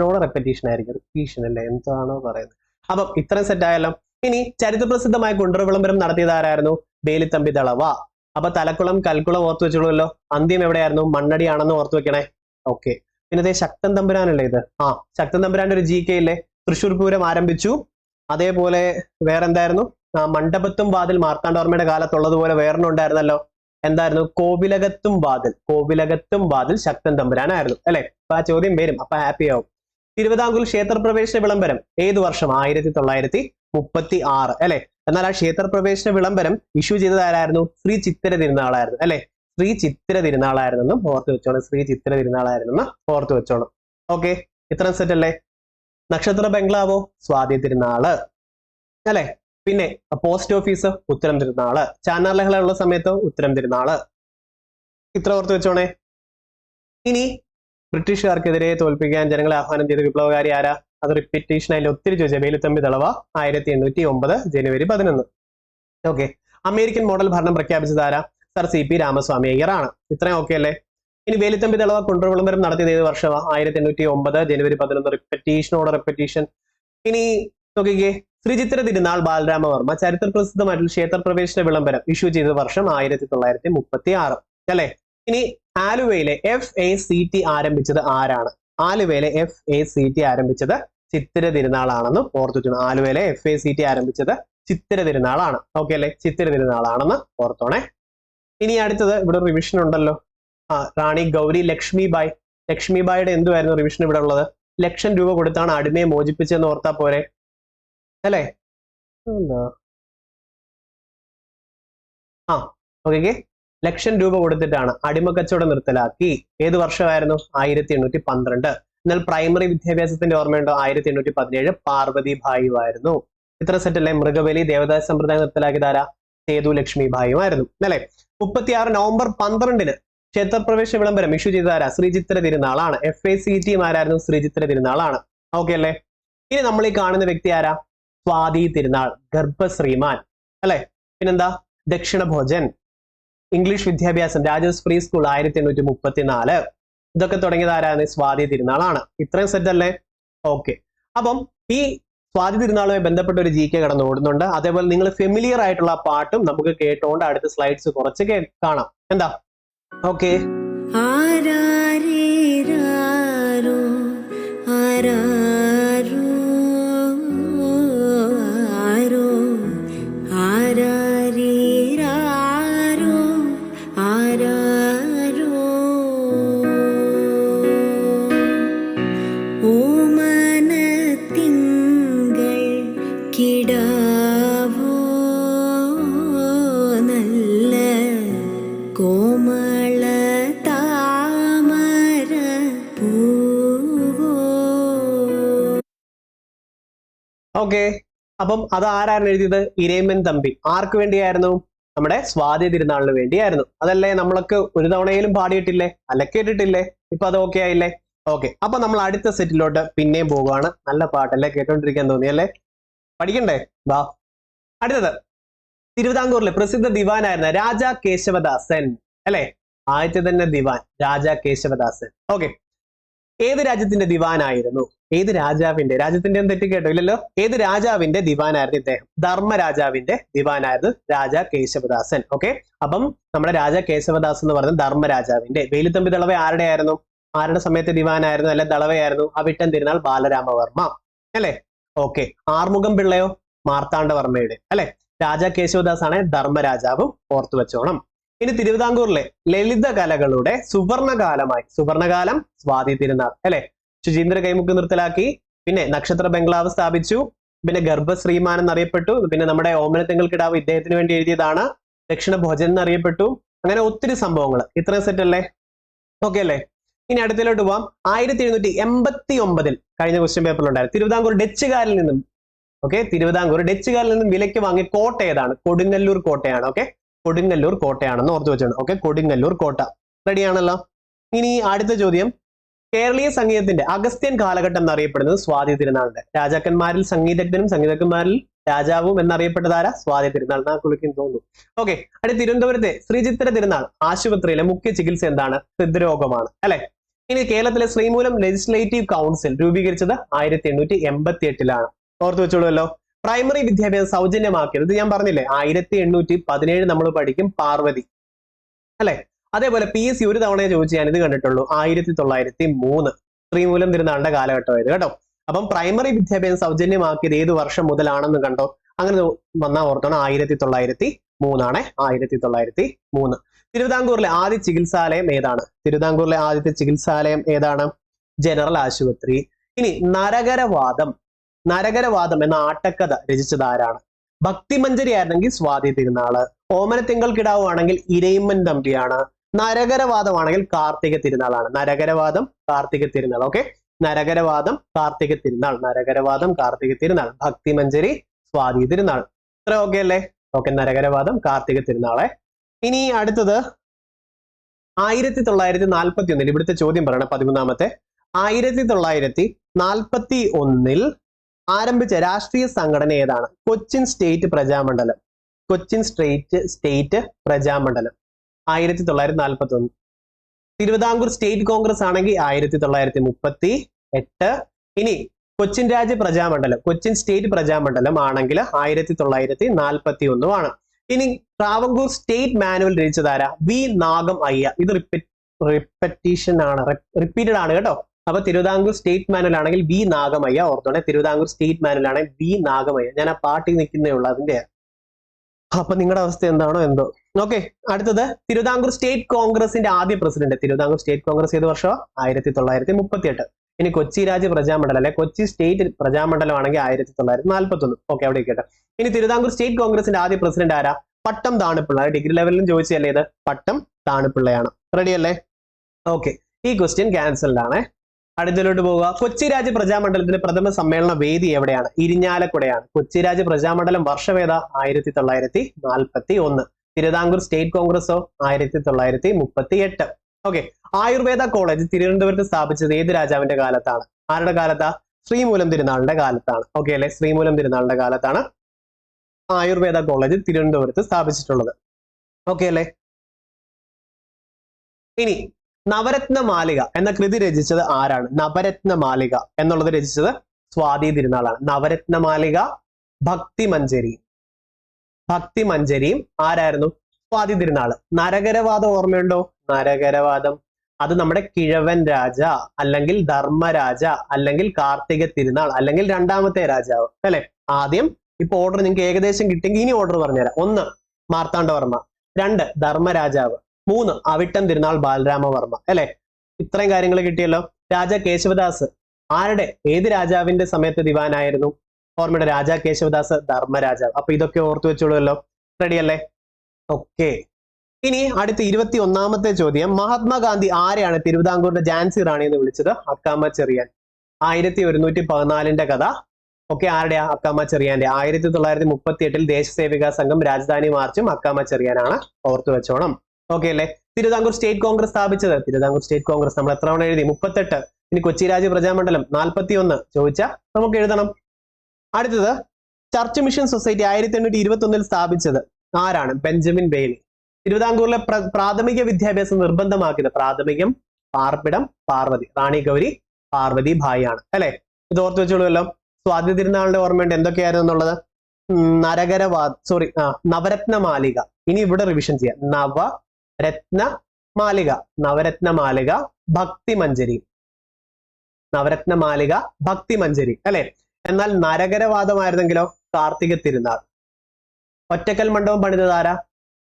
ആയിരിക്കും. റിപ്പീഷൻ അല്ലേ, എന്താണോ പറയുന്നത്. അപ്പം ഇത്രയും സെറ്റ് ആയല്ലോ. ഇനി ചരിത്രപ്രസിദ്ധമായ കുണ്ടറ വിളംബരം നടത്തിയത് ആരായിരുന്നു? വേലുത്തമ്പി ദളവ. അപ്പൊ തലക്കുളം, കൽക്കുളം ഓർത്ത് വെച്ചോളൂല്ലോ. അന്ത്യം എവിടെയായിരുന്നു? മണ്ണടിയാണെന്ന് ഓർത്ത് വെക്കണേ. ഓക്കെ. പിന്നെ ശക്തൻ തമ്പുരാനല്ലേ ഇത്. ശക്തൻ തമ്പുരാന്റെ ഒരു GK ഇല്ലേ? തൃശ്ശൂർ പൂരം ആരംഭിച്ചു. അതേപോലെ വേറെന്തായിരുന്നു? മണ്ഡപത്തും വാതിൽ മാർത്താണ്ഡവർമ്മയുടെ കാലത്തുള്ളതുപോലെ വേറൊന്നും ഉണ്ടായിരുന്നല്ലോ. എന്തായിരുന്നു? കോവിലകത്തും വാതിൽ ശക്തൻ തമ്പുരാനായിരുന്നു അല്ലെ. അപ്പൊ ആ ചോദ്യം വരും, അപ്പൊ ഹാപ്പി ആവും. തിരുവിതാംകൂർ ക്ഷേത്രപ്രവേശന വിളംബരം ഏത് വർഷം? 1936 അല്ലെ. എന്നാൽ ആ ക്ഷേത്രപ്രവേശന വിളംബരം ഇഷ്യൂ ചെയ്തത് ആരായിരുന്നു? ശ്രീ ചിത്തിര തിരുനാളായിരുന്നു അല്ലെ. ശ്രീ ചിത്തിര തിരുനാളായിരുന്നെന്നും ഓർത്ത് വെച്ചോണം. ശ്രീ ചിത്തിര തിരുനാളായിരുന്നെന്ന് ഓർത്ത് വെച്ചോണം. ഓക്കെ. ഇത്രയും സെറ്റ് അല്ലേ. നക്ഷത്ര ബംഗ്ലാവോ? സ്വാതി തിരുനാള് അല്ലെ. പിന്നെ പോസ്റ്റ് ഓഫീസ്? ഉത്തരം തിരുനാള്. ചാന്നാർ ലഹള ഉള്ള സമയത്ത് ഉത്തരം തിരുനാള്. ഇത്ര ഓർത്ത് വെച്ചോണേ. ഇനി ബ്രിട്ടീഷുകാർക്കെതിരെ തോൽപ്പിക്കാൻ ജനങ്ങളെ ആഹ്വാനം ചെയ്ത വിപ്ലവകാരി ആരാ? അത് റിപ്പീറ്റേഷൻ ആയി ഒത്തിരി ചോദിച്ച വേലുത്തമ്പി ദളവ 1809 ജനുവരി 11. ഓക്കെ. അമേരിക്കൻ മോഡൽ ഭരണം പ്രഖ്യാപിച്ചത് ആരാ? സർ CP രാമസ്വാമി അയ്യർ ആണ്. ഇത്രയും ഓക്കെ അല്ലേ. ഇനി വേലുത്തമ്പി ദളവ കുണ്ടറ വിളംബരം നടത്തിയത് ഏത് വർഷമാണ്? 1809 ജനുവരി 11. റിപ്പറ്റീഷൻ. ഇനി നോക്കിക്കേ, ശ്രീചിത്ര തിരുനാൾ ബാലരാമവർമ്മ ചരിത്ര പ്രസിദ്ധമായിട്ടുള്ള ക്ഷേത്രപ്രവേശന വിളംബരം ഇഷ്യൂ ചെയ്ത വർഷം 1936 അല്ലെ. ഇനി ആലുവയിലെ FACT ആരംഭിച്ചത് ആരാണ്? ആലുവയിലെ FACT ആരംഭിച്ചത് ചിത്തിര തിരുനാളാണെന്ന് ഓർത്തു. ആലുവയിലെ FACT ആരംഭിച്ചത് ചിത്തിര തിരുനാളാണ്. ഓക്കെ അല്ലെ. ചിത്തിര തിരുനാളാണെന്ന് ഓർത്തോണേ. ഇനി അടുത്തത് ഇവിടെ റിവിഷൻ ഉണ്ടല്ലോ. റാണി ഗൗരി ലക്ഷ്മിബായി. ലക്ഷ്മിബായിയുടെ എന്തുവായിരുന്നു റിവിഷൻ ഇവിടെ ഉള്ളത്? 1,00,000 രൂപ കൊടുത്താണ് അടിമയെ മോചിപ്പിച്ചെന്ന് ഓർത്താ പോരെ അല്ലേ. ഓക്കെ. 1,00,000 രൂപ കൊടുത്തിട്ടാണ് അടിമക്കച്ചവടം നിർത്തലാക്കി. ഏത് വർഷമായിരുന്നു? 1812. എന്നാൽ പ്രൈമറി വിദ്യാഭ്യാസത്തിന്റെ ഓർമ്മയുണ്ടോ? 1817 പാർവതിഭായി ആയിരുന്നു. ഇത്ര സെറ്റ് അല്ലേ. മൃഗബലി ദേവദാസ സമ്പ്രദായം നിർത്തലാക്കിയത് ആരാ? സേതു ലക്ഷ്മിഭായും ആയിരുന്നു അല്ലെ. 36 നവംബർ 12 ക്ഷേത്രപ്രവേശന വിളംബരം ഇഷ്യൂ ചെയ്ത ആരാ? ശ്രീചിത്ര തിരുനാളാണ്. FACT ആരായിരുന്നു? ശ്രീചിത്ര തിരുനാളാണ്. ഓക്കെ അല്ലേ. ഇനി നമ്മൾ ഈ കാണുന്ന വ്യക്തി ആരാ? സ്വാതി തിരുനാൾ, ഗർഭശ്രീമാൻ അല്ലെ. പിന്നെന്താ? ദക്ഷിണ ഭോജൻ, ഇംഗ്ലീഷ് വിദ്യാഭ്യാസം, രാജാസ് ഫ്രീ സ്കൂൾ 1834. ഇതൊക്കെ തുടങ്ങിയത് ആരാണ്? സ്വാതി തിരുനാളാണ്. ഇത്രയും സെറ്റ് അല്ലേ. ഓക്കെ. അപ്പം ഈ സ്വാതി തിരുനാളുമായി ബന്ധപ്പെട്ട ഒരു GK കടന്നു ഓടുന്നുണ്ട്. അതേപോലെ നിങ്ങൾ ഫെമിലിയർ ആയിട്ടുള്ള പാട്ടും നമുക്ക് കേട്ടോണ്ട് അടുത്ത സ്ലൈഡ്സ് കുറച്ച് കാണാം. എന്താ? ഓക്കെ. ഓക്കെ. അപ്പം അത് ആരാണ് എഴുതിയത്? ഇരേമൻ തമ്പി. ആർക്ക് വേണ്ടിയായിരുന്നു? നമ്മുടെ സ്വാതി തിരുനാളിന് വേണ്ടിയായിരുന്നു. അതല്ലേ നമ്മളൊക്കെ ഒരു തവണയിലും പാടിയിട്ടില്ലേ? അല്ല കേട്ടിട്ടില്ലേ? ഇപ്പൊ അത് ഓക്കെ ആയില്ലേ? ഓക്കെ, അപ്പൊ നമ്മൾ അടുത്ത സെറ്റിലോട്ട് പിന്നെയും പോവുകയാണ്. നല്ല പാട്ടല്ലേ, കേട്ടോണ്ടിരിക്കാൻ തോന്നിയല്ലേ? പഠിക്കണ്ടേ? വാ. അടുത്തത് തിരുവിതാംകൂറിലെ പ്രസിദ്ധ ദിവാനായിരുന്ന രാജാ കേശവദാസൻ അല്ലെ? ആദ്യത്തെ തന്നെ ദിവാൻ രാജാ കേശവദാസൻ. ഓക്കെ, ഏത് രാജ്യത്തിന്റെ ദിവാനായിരുന്നു? ഏത് രാജാവിന്റെ? രാജ്യത്തിന്റെ ഒന്നും തെറ്റി കേട്ടോ ഇല്ലല്ലോ. ഏത് രാജാവിന്റെ ദിവാനായിരുന്നു ഇദ്ദേഹം? ധർമ്മരാജാവിന്റെ ദിവാനായിരുന്നു രാജാ കേശവദാസൻ. ഓക്കെ, അപ്പം നമ്മുടെ രാജാ കേശവദാസ് എന്ന് പറയുന്നത് ധർമ്മരാജാവിന്റെ. വേലുത്തമ്പി ദളവ ആരുടെ ആയിരുന്നു? ആരുടെ സമയത്ത് ദിവാനായിരുന്നു? അല്ലെ ദളവയായിരുന്നു? അവിട്ടം തിരുനാൾ ബാലരാമവർമ്മ അല്ലെ? ഓക്കെ, ആറുമുഖം പിള്ളയോ? മാർത്താണ്ഡവർമ്മയുടെ അല്ലെ? രാജാ കേശവദാസ് ആണ് ധർമ്മരാജാവും, ഓർത്തു വെച്ചോണം. ഇനി തിരുവിതാംകൂറിലെ ലളിത കലകളുടെ സുവർണകാലമായി, സുവർണകാലം സ്വാതി തിരുനാൾ അല്ലെ? ശുചീന്ദ്ര കൈമുക്ക് നിർത്തലാക്കി, പിന്നെ നക്ഷത്ര ബംഗ്ലാവ് സ്ഥാപിച്ചു, പിന്നെ ഗർഭശ്രീമാൻ എന്നറിയപ്പെട്ടു, പിന്നെ നമ്മുടെ ഓമനത്തിങ്കൾ കിടാവ് ഇദ്ദേഹത്തിന് വേണ്ടി എഴുതിയതാണ്, ദക്ഷിണ ഭോജൻ എന്നറിയപ്പെട്ടു. അങ്ങനെ ഒത്തിരി സംഭവങ്ങൾ. ഇത്രയും സെറ്റ് അല്ലേ? ഓക്കെ അല്ലേ? ഇനി അടുത്തിലോട്ട് പോവാം. 1789 കഴിഞ്ഞ ക്വസ്റ്റ്യൻ പേപ്പറിൽ ഉണ്ടായിരുന്നു. തിരുവിതാംകൂർ ഡച്ചുകാരിൽ നിന്നും തിരുവിതാംകൂർ ഡച്ചുകാരിൽ നിന്നും വിലയ്ക്ക് വാങ്ങിയ കോട്ട ഏതാണ്? കൊടുങ്ങല്ലൂർ കോട്ടയാണ്. ഓക്കെ, കൊടുങ്ങല്ലൂർ കോട്ടയാണെന്ന് ഓർത്തു വെച്ചാണ്. ഓക്കെ, കൊടുങ്ങല്ലൂർ കോട്ട. റെഡിയാണല്ലോ. ഇനി അടുത്ത ചോദ്യം, കേരളീയ സംഗീതത്തിന്റെ അഗസ്ത്യൻ കാലഘട്ടം എന്നറിയപ്പെടുന്നത് സ്വാതി തിരുനാളിന്റെ. രാജാക്കന്മാരിൽ സംഗീതജ്ഞനും സംഗീതജ്ഞന്മാരിൽ രാജാവും എന്നറിയപ്പെട്ടതാര? സ്വാതി തിരുനാൾ. നാ കുളിക്കും തോന്നുന്നു. ഓക്കെ, അടുത്ത തിരുവനന്തപുരത്തെ ശ്രീചിത്ര തിരുനാൾ ആശുപത്രിയിലെ മുഖ്യ ചികിത്സ എന്താണ്? ഹൃദ്രോഗമാണ് അല്ലെ? ഇനി കേരളത്തിലെ ശ്രീമൂലം ലെജിസ്ലേറ്റീവ് കൗൺസിൽ രൂപീകരിച്ചത് 1888 ഓർത്തു വെച്ചോളൂല്ലോ. പ്രൈമറി വിദ്യാഭ്യാസം സൗജന്യമാക്കിയത് ഞാൻ പറഞ്ഞില്ലേ, 1817 നമ്മൾ പഠിക്കും പാർവതി അല്ലെ? അതേപോലെ PSC ഒരു തവണ ചോദിച്ചു ഞാൻ ഇത് കണ്ടിട്ടുള്ളൂ, 1903 ശ്രീമൂലം തിരുനാളിന്റെ കാലഘട്ടമായത് കേട്ടോ. അപ്പം പ്രൈമറി വിദ്യാഭ്യാസം സൗജന്യമാക്കിയത് ഏത് വർഷം മുതലാണെന്ന് കണ്ടോ? അങ്ങനെ വന്നാൽ ഓർത്തോണം, 1903 ആണ്. 1903. തിരുവിതാംകൂറിലെ ആദ്യ ചികിത്സാലയം ഏതാണ്? തിരുവിതാംകൂറിലെ ആദ്യത്തെ ചികിത്സാലയം ഏതാണ്? ജനറൽ ആശുപത്രി. ഇനി നരകരവാദം എന്ന ആട്ടക്കഥ രചിച്ചത് ആരാണ്? ഭക്തിമഞ്ജരി ആയിരുന്നെങ്കിൽ സ്വാതി തിരുനാള്, ഓമനത്തിങ്കൾ കിടാവ് ആണെങ്കിൽ ഇരയിമ്മൻ തമ്പിയാണ്, നരകരവാദമാണെങ്കിൽ കാർത്തിക തിരുനാളാണ്. നരകരവാദം കാർത്തിക തിരുനാൾ. ഓക്കെ, നരകരവാദം കാർത്തിക തിരുനാൾ, നരകരവാദം കാർത്തിക തിരുനാൾ, ഭക്തിമഞ്ജരി സ്വാതി തിരുനാൾ. ഇത്ര ഓക്കെ അല്ലേ? ഓക്കെ, നരകരവാദം കാർത്തിക തിരുനാളെ. ഇനി അടുത്തത് 1941 ഇവിടുത്തെ ചോദ്യം പറയണം, 13ാമത്തെ. 1941 ആരംഭിച്ച രാഷ്ട്രീയ സംഘടന ഏതാണ്? Cochin state Praja Mandalam. Cochin state Praja Mandalam 1941. Thiruvithamkoor state Congress ആണെങ്കിൽ 1938. ഇനി കൊച്ചിൻ രാജ്യ പ്രജാമണ്ഡലം, കൊച്ചിൻ സ്റ്റേറ്റ് പ്രജാമണ്ഡലം ആണെങ്കിൽ 1941 ആണ്. ഇനി ട്രാവൻകൂർ സ്റ്റേറ്റ് മാനുവൽ രചിച്ചതാരാ? വി നാഗം അയ്യ. ഇത് റിപ്പീറ്റഡ് ആണ് കേട്ടോ. അപ്പൊ തിരുവിതാംകൂർ സ്റ്റേറ്റ് മാനുവൽ ആണെങ്കിൽ V Nagam Aiya ഓർത്തോണെ. Thiruvithamkoor state manual ആണെങ്കിൽ വി നാഗമയ്യ. ഞാൻ ആ പാർട്ടി നിൽക്കുന്നേ ഉള്ളൂ അതിന്റെ. അപ്പൊ നിങ്ങളുടെ അവസ്ഥ എന്താണോ എന്തോ. ഓക്കെ, അടുത്തത് തിരുവിതാംകൂർ സ്റ്റേറ്റ് കോൺഗ്രസിന്റെ ആദ്യ പ്രസിഡന്റ്. തിരുവിതാംകൂർ സ്റ്റേറ്റ് കോൺഗ്രസ് ഏത് വർഷം? 1938. ഇനി കൊച്ചി രാജ്യ പ്രജാമണ്ഡലം അല്ലെ, കൊച്ചി സ്റ്റേറ്റ് പ്രജാമണ്ഡലം ആണെങ്കിൽ 1941. ഓക്കെ, അവിടെ ഇരിക്കട്ടെ. ഇനി തിരുവിതാംകൂർ സ്റ്റേറ്റ് കോൺഗ്രസിന്റെ ആദ്യ പ്രസിഡന്റ് ആരാ? പട്ടം താണിപ്പിള്ള. ഡിഗ്രി ലെവലിലും ചോദിച്ചല്ലേ ഇത്? പട്ടം താണിപ്പിള്ളയാണ്. റെഡി അല്ലേ? ഓക്കെ, ഈ ക്വസ്റ്റ്യൻ ക്യാൻസൽഡ് ആണ്. അടുത്തലോട്ട് പോവുക. കൊച്ചി രാജ്യ പ്രജാമണ്ഡലത്തിന്റെ പ്രഥമ സമ്മേളന വേദി എവിടെയാണ്? ഇരിഞ്ഞാലക്കുടയാണ്. കൊച്ചി രാജ്യ പ്രജാമണ്ഡലം വർഷവേദ 1941. തിരുവിതാംകൂർ സ്റ്റേറ്റ് കോൺഗ്രസോ 1938. ഓക്കെ, ആയുർവേദ കോളേജ് തിരുവനന്തപുരത്ത് സ്ഥാപിച്ചത് ഏത് രാജാവിന്റെ കാലത്താണ്? ആരുടെ കാലത്താ? ശ്രീമൂലം തിരുനാളിന്റെ കാലത്താണ്. ഓക്കെ അല്ലെ? ശ്രീമൂലം തിരുനാളിന്റെ കാലത്താണ് ആയുർവേദ കോളേജ് തിരുവനന്തപുരത്ത് സ്ഥാപിച്ചിട്ടുള്ളത്. ഓക്കെ അല്ലെ? ഇനി നവരത്ന മാലിക എന്ന കൃതി രചിച്ചത് ആരാണ്? നവരത്ന മാലിക എന്നുള്ളത് രചിച്ചത് സ്വാതി തിരുനാളാണ്. നവരത്ന മാലിക, ഭക്തിമഞ്ജരിയും ആരായിരുന്നു? സ്വാതി തിരുനാള്. നരകരവാദം ഓർമ്മയുണ്ടോ? നരകരവാദം അത് നമ്മുടെ കിഴവൻ രാജ, അല്ലെങ്കിൽ ധർമ്മരാജ, അല്ലെങ്കിൽ കാർത്തിക തിരുനാൾ, അല്ലെങ്കിൽ രണ്ടാമത്തെ രാജാവ് അല്ലെ? ആദ്യം ഇപ്പൊ ഓർഡർ നിങ്ങൾക്ക് ഏകദേശം കിട്ടിയെങ്കിൽ ഇനി ഓർഡർ പറഞ്ഞുതരാം. 1 മാർത്താണ്ഡവർമ്മ, 2 ധർമ്മരാജാവ്, 3 അവിട്ടം തിരുനാൾ ബാലരാമവർമ്മ അല്ലെ? ഇത്രയും കാര്യങ്ങൾ കിട്ടിയല്ലോ. രാജാ കേശവദാസ് ആരുടെ, ഏത് രാജാവിന്റെ സമയത്ത് ദിവാനായിരുന്നു? ഓർമ്മയുടെ രാജാ കേശവദാസ് ധർമ്മരാജാവ്. അപ്പൊ ഇതൊക്കെ ഓർത്തു വെച്ചോളൂല്ലോ. റെഡി അല്ലേ? ഓക്കെ, ഇനി അടുത്ത 21ാമത്തെ ചോദ്യം. മഹാത്മാഗാന്ധി ആരെയാണ് തിരുവിതാംകൂറിന്റെ ഝാൻസി റാണി എന്ന് വിളിച്ചത്? അക്കാമ ചെറിയാൻ. 1114 കഥ. ഓക്കെ, ആരുടെയാ? അക്കാമ ചെറിയാന്റെ. 1938 ദേശസേവിക സംഘം രാജധാനി മാർച്ചും അക്കാമ ചെറിയാനാണ്. ഓർത്തു വെച്ചോണം. ഓക്കെ അല്ലേ? തിരുവിതാംകൂർ സ്റ്റേറ്റ് കോൺഗ്രസ് സ്ഥാപിച്ചത്? തിരുവിതാംകൂർ സ്റ്റേറ്റ് കോൺഗ്രസ് നമ്മൾ എത്ര തവണ എഴുതി? 38. ഇനി കൊച്ചി രാജ്യ പ്രജാമണ്ഡലം 41 ചോദിച്ചാൽ നമുക്ക് എഴുതണം. അടുത്തത് ചർച്ച് മിഷൻ സൊസൈറ്റി 1821 സ്ഥാപിച്ചത് ആരാണ്? Benjamin Bailey. തിരുവിതാംകൂറിലെ പ്രാഥമിക വിദ്യാഭ്യാസം നിർബന്ധമാക്കിയത് പ്രാഥമികം, പാർപ്പിടം, പാർവതി, റാണി ഗൗരി പാർവതി ഭായി ആണ് അല്ലെ. ഇത് ഓർത്ത് വെച്ചോളൂല്ലോ. സ്വാതി തിരുനാളിന്റെ ഓർമ്മയുണ്ട് എന്തൊക്കെയായിരുന്നു എന്നുള്ളത്. നവരത്നമാലിക. ഇനി ഇവിടെ റിവിഷൻ ചെയ്യാം. നവരത്നമാലിക, ഭക്തിമഞ്ജരി, നവരത്നമാലിക, ഭക്തിമഞ്ജരി അല്ലെ. എന്നാൽ നരകരവാദമായിരുന്നെങ്കിലോ കാർത്തിക തിരുനാൾ. ഒറ്റക്കൽ മണ്ഡപം പണിതത് ആരാ?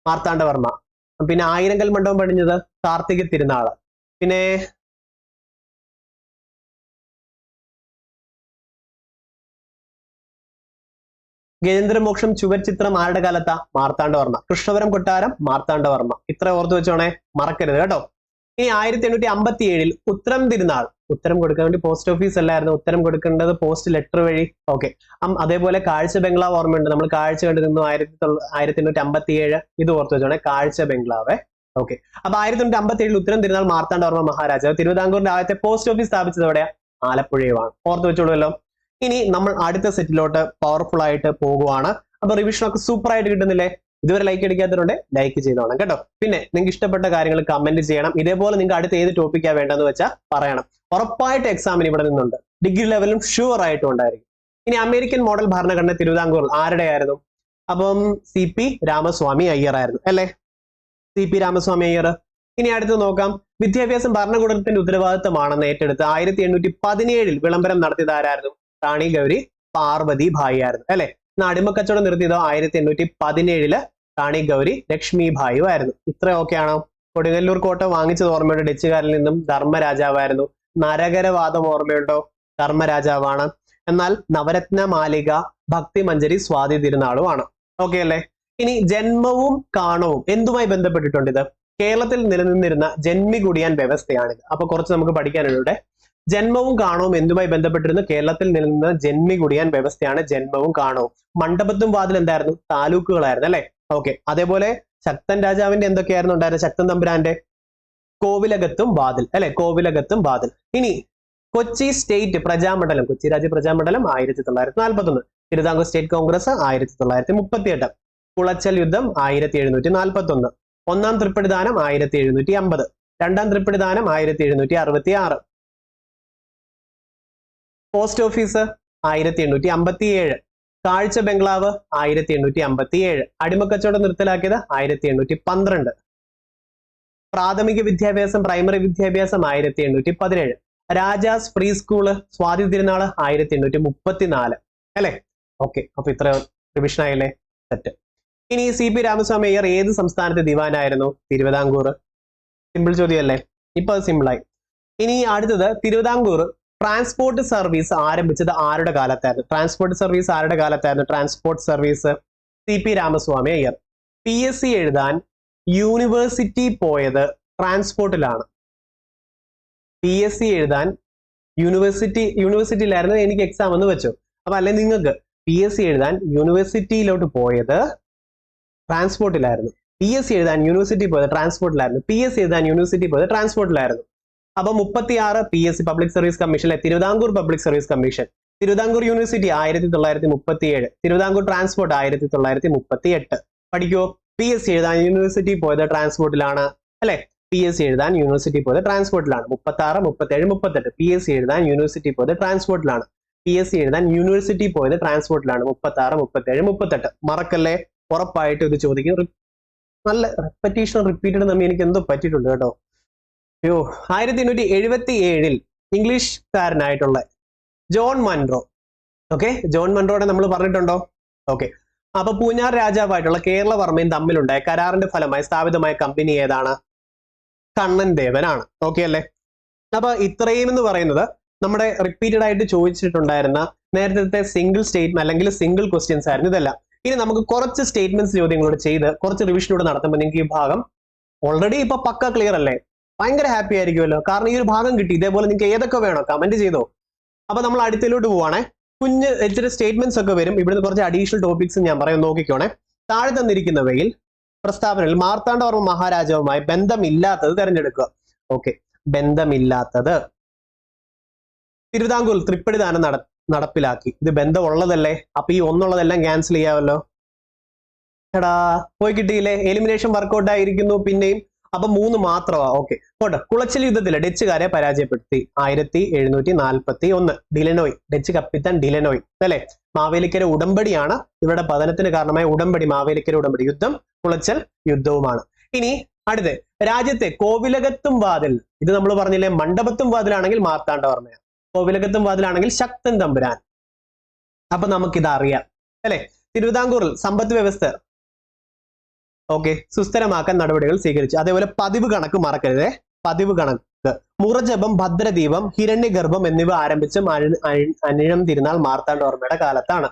മാർത്താണ്ഡവർമ്മ. പിന്നെ ആയിരങ്കൽ മണ്ഡപം പണിഞ്ഞത് കാർത്തിക തിരുനാള്. പിന്നെ ഗജേന്ദ്രമോക്ഷം ചുവർചിത്രം ആരുടെ കാലത്താ? മാർത്താണ്ഡവർമ്മ. കൃഷ്ണപുരം കൊട്ടാരം മാർത്താണ്ഡവർമ്മ. ഇത്ര ഓർത്തു വെച്ചോണേ, മറക്കരുത് കേട്ടോ. ഇനി 1857 ഉത്തരം തിരുനാൾ. ഉത്തരം കൊടുക്കാൻ വേണ്ടി പോസ്റ്റ് ഓഫീസ് അല്ലായിരുന്നു, ഉത്തരം കൊടുക്കേണ്ടത് പോസ്റ്റ് ലെറ്റർ വഴി. ഓക്കെ. അതേപോലെ കാഴ്ച ബംഗ്ലാവ് ഓർമ്മയുണ്ട്, നമ്മൾ കാഴ്ച കണ്ടിരുന്നു 1857. ഇത് ഓർത്തു വെച്ചോണേ, കാഴ്ച ബംഗ്ലാവ്. ഓക്കെ. അപ്പൊ 1857 ഉത്തരം തിരുനാൾ മാർത്താണ്ഡവർമ്മ മഹാരാജാവ്. തിരുവിതാംകൂറിന്റെ ആദ്യത്തെ പോസ്റ്റ് ഓഫീസ് സ്ഥാപിച്ചത് എവിടെയാ? ആലപ്പുഴയുമാണ്. ഓർത്തു വെച്ചോളൂല്ലോ. ഇനി നമ്മൾ അടുത്ത സെറ്റിലോട്ട് പവർഫുൾ ആയിട്ട് പോകുവാണ്. അപ്പൊ റിവിഷൻ ഒക്കെ സൂപ്പർ ആയിട്ട് കിട്ടുന്നില്ലേ? ഇതുവരെ ലൈക്ക് അടിക്കാത്തവരുണ്ട്, ലൈക്ക് ചെയ്തോണം കേട്ടോ. പിന്നെ നിങ്ങൾക്ക് ഇഷ്ടപ്പെട്ട കാര്യങ്ങൾ കമന്റ് ചെയ്യണം. ഇതേപോലെ നിങ്ങൾക്ക് അടുത്ത ഏത് ടോപ്പിക്കാ വേണ്ടെന്ന് വെച്ചാൽ പറയണം. ഉറപ്പായിട്ട് എക്സാമിന് ഇവിടെ നിന്നുണ്ട്, ഡിഗ്രി ലെവലും ഷുവർ ആയിട്ടും ഉണ്ടായിരിക്കും. ഇനി അമേരിക്കൻ മോഡൽ ഭരണഘടന തിരുവിതാംകൂർ ആരുടെ ആയിരുന്നു? അപ്പം CP രാമസ്വാമി അയ്യർ ആയിരുന്നു അല്ലെ. CP രാമസ്വാമി അയ്യർ. ഇനി അടുത്ത് നോക്കാം. വിദ്യാഭ്യാസം ഭരണകൂടത്തിന്റെ ഉത്തരവാദിത്തമാണെന്ന് ഏറ്റെടുത്ത് 1817 വിളംബരം നടത്തിയത് ആരായിരുന്നു? റാണി ഗൗരി പാർവതി ഭായി ആയിരുന്നു അല്ലെ. അടിമക്കച്ചവടം നിർത്തിയതോ 1817 റാണി ഗൗരി ലക്ഷ്മി ഭായി ആയിരുന്നു. ഇത്ര ഓക്കെ ആണോ? കൊടുങ്ങല്ലൂർ കോട്ട വാങ്ങിച്ചത് ഓർമ്മയുണ്ടോ? ഡച്ചുകാരിൽ നിന്നും ധർമ്മരാജാവായിരുന്നു. നരകരവാദം ഓർമ്മയുണ്ടോ? ധർമ്മരാജാവാണ്. എന്നാൽ നവരത്ന മാലിക, ഭക്തിമഞ്ജരി, സ്വാതി തിരുനാളുമാണ്. ഓക്കെ അല്ലേ. ഇനി ജന്മവും കാണവും എന്തുമായി ബന്ധപ്പെട്ടിട്ടുണ്ട്? ഇത് കേരളത്തിൽ നിലനിന്നിരുന്ന ജന്മികുടിയാൻ വ്യവസ്ഥയാണിത്. അപ്പൊ കുറച്ച് നമുക്ക് പഠിക്കാനുണ്ട്. ജന്മവും കാണവും എന്തുമായി ബന്ധപ്പെട്ടിരുന്നു? കേരളത്തിൽ നിലനിന്ന ജന്മികുടിയാൻ വ്യവസ്ഥയാണ് ജന്മവും കാണവും. മണ്ഡപത്തും വാതിൽ എന്തായിരുന്നു? താലൂക്കുകളായിരുന്നു അല്ലെ. ഓക്കെ. അതേപോലെ ശക്തൻ രാജാവിന്റെ എന്തൊക്കെയായിരുന്നു ഉണ്ടായിരുന്നത്? ശക്തൻ തമ്പുരാന്റെ കോവിലകത്തും വാതിൽ അല്ലെ, കോവിലകത്തും വാതിൽ. ഇനി കൊച്ചി സ്റ്റേറ്റ് പ്രജാമണ്ഡലം, കൊച്ചി രാജ്യ പ്രജാമണ്ഡലം 1941. തിരുവിതാംകൂർ സ്റ്റേറ്റ് കോൺഗ്രസ് 1938. കുളച്ചൽ യുദ്ധം 1741. ഒന്നാം തൃപ്പടിദാനം 1750. രണ്ടാം തൃപ്പടിദാനം 1766. Post office 1857. കാഴ്ച ബംഗ്ലാവ് 1857. അടിമക്കച്ചവടം നിർത്തലാക്കിയത് 1812. പ്രാഥമിക വിദ്യാഭ്യാസം പ്രൈമറി വിദ്യാഭ്യാസം 1817. രാജാസ് ഫ്രീ സ്കൂള് സ്വാതി തിരുനാള് 1834 അല്ലെ. ഓക്കെ. അപ്പൊ ഇത്ര റിവിഷൻ ആയില്ലേ? സെറ്റ്. ഇനി CP രാമസ്വാമി അയ്യർ ഏത് സംസ്ഥാനത്തെ ദിവാനായിരുന്നു? തിരുവിതാംകൂർ. സിമ്പിൾ ചോദ്യമല്ലേ? ഇപ്പൊ അത് സിമ്പിളായി. ഇനി അടുത്തത് തിരുവിതാംകൂർ ട്രാൻസ്പോർട്ട് സർവീസ് ആരംഭിച്ചത് ആരുടെ കാലത്തായിരുന്നു? ട്രാൻസ്പോർട്ട് സർവീസ് ആരുടെ കാലത്തായിരുന്നു? Transport service CP Ramaswamy Iyer. PSC എഴുതാൻ യൂണിവേഴ്സിറ്റി പോയത് ട്രാൻസ്പോർട്ടിലാണ്. PSC എഴുതാൻ യൂണിവേഴ്സിറ്റിയിലായിരുന്നു എനിക്ക് എക്സാം എന്ന് വെച്ചു. അപ്പൊ അല്ലെ നിങ്ങൾക്ക് PSC എഴുതാൻ യൂണിവേഴ്സിറ്റിയിലോട്ട് പോയത് ട്രാൻസ്പോർട്ടിലായിരുന്നു. PSC എഴുതാൻ യൂണിവേഴ്സിറ്റി പോയത് ട്രാൻസ്പോർട്ടിലായിരുന്നു. PSC എഴുതാൻ യൂണിവേഴ്സിറ്റി പോയത് ട്രാൻസ്പോർട്ടിലായിരുന്നു. അപ്പൊ 36 PSC പബ്ലിക് സർവീസ് കമ്മീഷനിലെ Thiruvithamkoor public service commission. Thiruvithamkoor university 1937. Thiruvithamkoor transport 1938. പഠിക്കോ? PSC എഴുതാൻ യൂണിവേഴ്സിറ്റി പോയത് ട്രാൻസ്പോർട്ടിലാണ് അല്ലെ. PSC എഴുതാൻ യൂണിവേഴ്സിറ്റി പോയത് ട്രാൻസ്പോർട്ടിലാണ്. 36, 37, 38. PSC എഴുതാൻ യൂണിവേഴ്സിറ്റി പോയത് ട്രാൻസ്പോർട്ടിലാണ്. PSC എഴുതാൻ യൂണിവേഴ്സിറ്റി പോയത് ട്രാൻസ്പോർട്ടിലാണ്. 36, 37, 38. മറക്കല്ലേ, ഉറപ്പായിട്ട് ഇത് ചോദിക്കും. നല്ല റെപ്പറ്റീഷൻ റിപ്പീറ്റഡ് നമ്മി എനിക്ക് എന്തോ പറ്റിയിട്ടുണ്ട് കേട്ടോ. 1877 ഇംഗ്ലീഷുകാരനായിട്ടുള്ള ജോൺ മൺറോ. ഓക്കെ. ജോൺ മൺറോയുടെ നമ്മൾ പറഞ്ഞിട്ടുണ്ടോ? ഓക്കെ. അപ്പൊ പൂഞ്ഞാർ രാജാവായിട്ടുള്ള കേരളവർമ്മയും തമ്മിലുണ്ടായ കരാറിന്റെ ഫലമായി സ്ഥാപിതമായ കമ്പനി ഏതാണ്? കണ്ണൻ ദേവനാണ്. ഓക്കെ അല്ലേ. അപ്പൊ ഇത്രയും എന്ന് പറയുന്നത് നമ്മുടെ റിപ്പീറ്റഡ് ആയിട്ട് ചോദിച്ചിട്ടുണ്ടായിരുന്ന നേരത്തെ സിംഗിൾ സ്റ്റേറ്റ്മെന്റ് അല്ലെങ്കിൽ സിംഗിൾ ക്വസ്റ്റ്യൻസ് ആയിരുന്നു ഇതെല്ലാം. ഇനി നമുക്ക് കുറച്ച് സ്റ്റേറ്റ്മെന്റ്സ് ചോദ്യങ്ങളോട് ചെയ്ത് കുറച്ച് റിവിഷനോട് നടത്തുമ്പോൾ നിങ്ങൾക്ക് ഈ ഭാഗം ഓൾറെഡി ഇപ്പൊ പക്ക ക്ലിയർ അല്ലേ? ഭയങ്കര ഹാപ്പി ആയിരിക്കുമല്ലോ. കാരണം ഈ ഒരു ഭാഗം കിട്ടി. ഇതേപോലെ നിങ്ങൾക്ക് ഏതൊക്കെ വേണോ കമന്റ് ചെയ്തോ. അപ്പൊ നമ്മൾ അടുത്തിലോട്ട് പോവാണേ. കുഞ്ഞ് ഇച്ചിരി സ്റ്റേറ്റ്മെന്റ്സ് ഒക്കെ വരും. ഇവിടുന്ന് കുറച്ച് അഡീഷണൽ ടോപ്പിക്സ് ഞാൻ പറയാൻ നോക്കിക്കോണേ. താഴെ തന്നിരിക്കുന്നവയിൽ പ്രസ്താവനയിൽ മാർത്താണ്ഡവർമ്മ മഹാരാജാവുമായി ബന്ധമില്ലാത്തത് തിരഞ്ഞെടുക്കുക. ഓക്കെ. ബന്ധമില്ലാത്തത് തിരുവിതാംകൂർ തൃപ്പടി ദാനം നടപ്പിലാക്കി. ഇത് ബന്ധമുള്ളതല്ലേ? അപ്പൊ ഈ ഒന്നുള്ളതെല്ലാം ക്യാൻസൽ ചെയ്യാമല്ലോ. എടാ പോയി കിട്ടിയില്ലേ? എലിമിനേഷൻ വർക്കൗട്ട് ആയിരിക്കുന്നു പിന്നെയും. അപ്പൊ 3 മാത്രമാ. ഓക്കെ പോട്ടെ. കുളച്ചിൽ യുദ്ധത്തില് ഡച്ചുകാരെ പരാജയപ്പെടുത്തി 1741. ഡിലനോയ്, ഡച്ച് കപ്പിത്താൻ ഡിലനോയ് അല്ലെ. മാവേലിക്കര ഉടമ്പടിയാണ് ഇവിടെ പതനത്തിന് കാരണമായ ഉടമ്പടി. മാവേലിക്കര ഉടമ്പടി യുദ്ധം കുളച്ചൽ യുദ്ധവുമാണ്. ഇനി അടുത്ത് രാജ്യത്തെ കോവിലകത്തും വാതിൽ. ഇത് നമ്മൾ പറഞ്ഞില്ലേ, മണ്ഡപത്തും വാതിലാണെങ്കിൽ മാർത്താണ്ഡവർമ്മയാണ്, കോവിലകത്തും വാതിലാണെങ്കിൽ ശക്തൻ തമ്പുരാൻ. അപ്പൊ നമുക്കിത് അറിയാം അല്ലെ. തിരുവിതാംകൂറിൽ സമ്പദ് വ്യവസ്ഥ ഓക്കെ സുസ്ഥിരമാക്കാൻ നടപടികൾ സ്വീകരിച്ചു. അതേപോലെ പതിവ് കണക്ക് മറക്കരുതേ. പതിവ് കണക്ക്, മുറജപം, ഭദ്രദീപം, ഹിരണ്യഗർഭം എന്നിവ ആരംഭിച്ച അനിഴം തിരുനാൾ മാർത്താണ്ഡവർമ്മയുടെ കാലത്താണ്.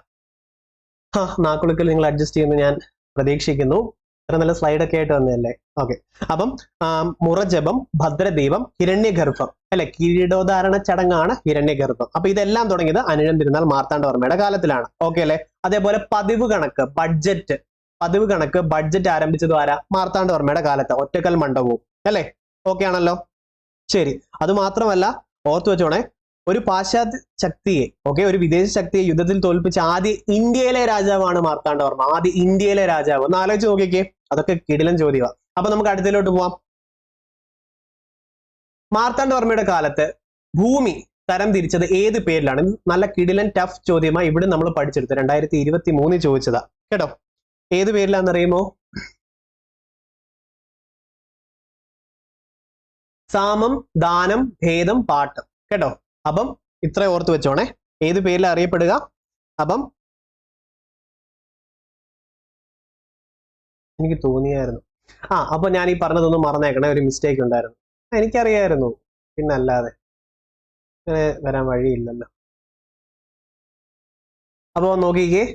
നാക്കുളുക്കൽ നിങ്ങൾ അഡ്ജസ്റ്റ് ചെയ്യുന്നു ഞാൻ പ്രതീക്ഷിക്കുന്നു. ഇത്ര നല്ല സ്ലൈഡൊക്കെ ആയിട്ട് വന്നതല്ലേ. ഓക്കെ അപ്പം മുറജപം, ഭദ്രദീപം, ഹിരണ്യഗർഭം അല്ലെ, കിരീടോധാരണ ചടങ്ങാണ് ഹിരണ്യഗർഭം. അപ്പൊ ഇതെല്ലാം തുടങ്ങിയത് അനിഴം തിരുനാൾ മാർത്താണ്ഡവർമ്മയുടെ കാലത്തിലാണ്. ഓക്കെ അല്ലെ. അതേപോലെ പതിവ് കണക്ക്, ബഡ്ജറ്റ്, പതിവ് കണക്ക് ബഡ്ജറ്റ് ആരംഭിച്ചത് ആരാ? മാർത്താണ്ഡവർമ്മയുടെ കാലത്ത്. ഒറ്റക്കൽ മണ്ഡപവും അല്ലെ. ഓക്കെ ആണല്ലോ. ശരി, അത് മാത്രമല്ല ഓർത്തു വെച്ചോണേ, ഒരു പാശ്ചാത്യ ശക്തിയെ ഒരു വിദേശ ശക്തിയെ യുദ്ധത്തിൽ തോൽപ്പിച്ച ആദ്യ ഇന്ത്യയിലെ രാജാവാണ് മാർത്താണ്ഡവർമ്മ. ആദ്യ ഇന്ത്യയിലെ രാജാവ്. ഒന്ന് ആലോചിച്ച് നോക്കിക്കേ, അതൊക്കെ കിടിലൻ ചോദ്യമാണ്. അപ്പൊ നമുക്ക് അടുത്തതിലോട്ട് പോവാം. മാർത്താണ്ഡവർമ്മയുടെ കാലത്ത് ഭൂമി തരം തിരിച്ചത് ഏത് പേരിലാണ്? നല്ല കിടിലൻ ടഫ് ചോദ്യമായി ഇവിടെ നമ്മൾ പഠിച്ചെടുത്ത് 2023 ചോദിച്ചതാ കേട്ടോ. ഏത് പേരിലാണെന്നറിയുമോ? സാമം, ദാനം, ഭേദം, പാട്ടം കേട്ടോ. അപ്പം ഇത്ര ഓർത്ത് വെച്ചോണേ, ഏത് പേരിൽ അറിയപ്പെടുക. അപ്പം എനിക്ക് തോന്നിയായിരുന്നു. അപ്പൊ ഞാൻ ഈ പറഞ്ഞതൊന്നും മറന്നേക്കണേ, ഒരു മിസ്റ്റേക്ക് ഉണ്ടായിരുന്നു. എനിക്കറിയായിരുന്നു, പിന്നെ അല്ലാതെ അങ്ങനെ വരാൻ വഴിയില്ലല്ലോ. അപ്പൊ നോക്കിക്കേ,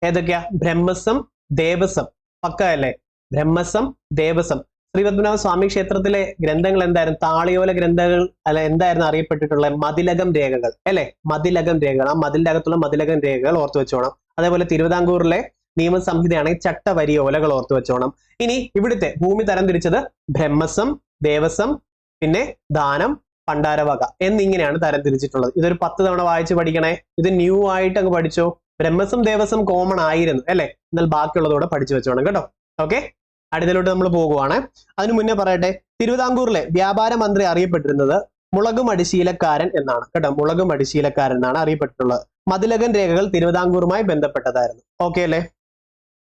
ഏതൊക്കെയാ? ബ്രഹ്മസം, ദേവസം. പക്ക അല്ലേ? ബ്രഹ്മസം, ദേവസം. ശ്രീപത്മനാഭ സ്വാമി ക്ഷേത്രത്തിലെ ഗ്രന്ഥങ്ങൾ എന്തായിരുന്നു? താളിയോല ഗ്രന്ഥങ്ങൾ അല്ല, എന്തായിരുന്നു അറിയപ്പെട്ടിട്ടുള്ള? മതിലകം രേഖകൾ അല്ലെ. മതിലകം രേഖകൾ. ആ മതിലിന്റെ അകത്തുള്ള മതിലകം രേഖകൾ ഓർത്തു വെച്ചോണം. അതേപോലെ തിരുവിതാംകൂറിലെ നിയമസംഹിതയാണെങ്കിൽ ചട്ടവരിയോലകൾ ഓർത്തു വെച്ചോണം. ഇനി ഇവിടുത്തെ ഭൂമി തരം തിരിച്ചത് ബ്രഹ്മസം, ദേവസം, പിന്നെ ദാനം, പണ്ടാരവക എന്നിങ്ങനെയാണ് തരം തിരിച്ചിട്ടുള്ളത്. ഇതൊരു 10 തവണ വായിച്ച് പഠിക്കണേ. ഇത് ന്യൂ ആയിട്ട് അങ്ങ് പഠിച്ചോ. ബ്രഹ്മസം, ദേവസം കോമൺ ആയിരുന്നു അല്ലെ. എന്നാൽ ബാക്കിയുള്ളതോടെ പഠിച്ചു വെച്ചോണം കേട്ടോ. ഓക്കെ, അടുത്തതിലോട്ട് നമ്മൾ പോകുവാണ്. അതിനു മുന്നേ പറയട്ടെ, തിരുവിതാംകൂറിലെ വ്യാപാര മന്ത്രി അറിയപ്പെട്ടിരുന്നത് മുളകുമടിശീലക്കാരൻ എന്നാണ് കേട്ടോ. മുളകുമടിശീലക്കാരൻ എന്നാണ് അറിയപ്പെട്ടിട്ടുള്ളത്. മതിലകൻ രേഖകൾ തിരുവിതാംകൂറുമായി ബന്ധപ്പെട്ടതായിരുന്നു. ഓക്കെ അല്ലേ.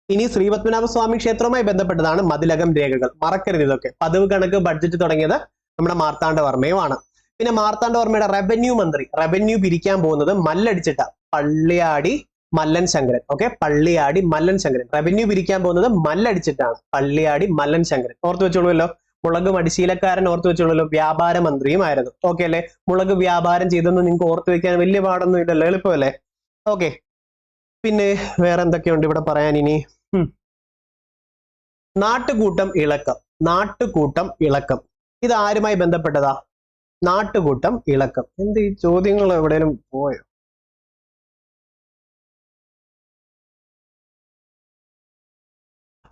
ഇനി ശ്രീപത്മനാഭ സ്വാമി ക്ഷേത്രവുമായി ബന്ധപ്പെട്ടതാണ് മതിലകം രേഖകൾ. മറക്കരുത് ഇതൊക്കെ. പതിവ് കണക്ക് ബഡ്ജറ്റ് തുടങ്ങിയത് നമ്മുടെ മാർത്താണ്ഡവർമ്മയുമാണ്. പിന്നെ മാർത്താണ്ഡവർമ്മയുടെ റവന്യൂ മന്ത്രി, റവന്യൂ പിരിക്കാൻ പോകുന്നത് മല്ലടിച്ചിട്ട പള്ളിയാടി മല്ലൻ ശങ്കരൻ. ഓക്കെ, പള്ളിയാടി മല്ലൻ ശങ്കരൻ. റവന്യൂ പിരിക്കാൻ പോകുന്നത് മല്ലടിച്ചിട്ടാണ്. പള്ളിയാടി മല്ലൻ ശങ്കരൻ ഓർത്തു വെച്ചോളൂല്ലോ. മുളക് മടിശീലക്കാരൻ ഓർത്തു വെച്ചോളൂല്ലോ. വ്യാപാര മന്ത്രിയുമായിരുന്നു. ഓക്കെ അല്ലെ. മുളക് വ്യാപാരം ചെയ്തെന്ന് നിങ്ങൾക്ക് ഓർത്തു വെക്കാൻ വലിയ പാടൊന്നും ഇല്ലല്ലോ, എളുപ്പമല്ലേ. ഓക്കെ, പിന്നെ വേറെ എന്തൊക്കെയുണ്ട് ഇവിടെ പറയാൻ ഇനി? നാട്ടുകൂട്ടം ഇളക്കം. നാട്ടുകൂട്ടം ഇളക്കം ഇത് ആരുമായി ബന്ധപ്പെട്ടതാ? നാട്ടുകൂട്ടം ഇളക്കം. എന്ത് ഈ ചോദ്യങ്ങൾ എവിടെയും പോയോ?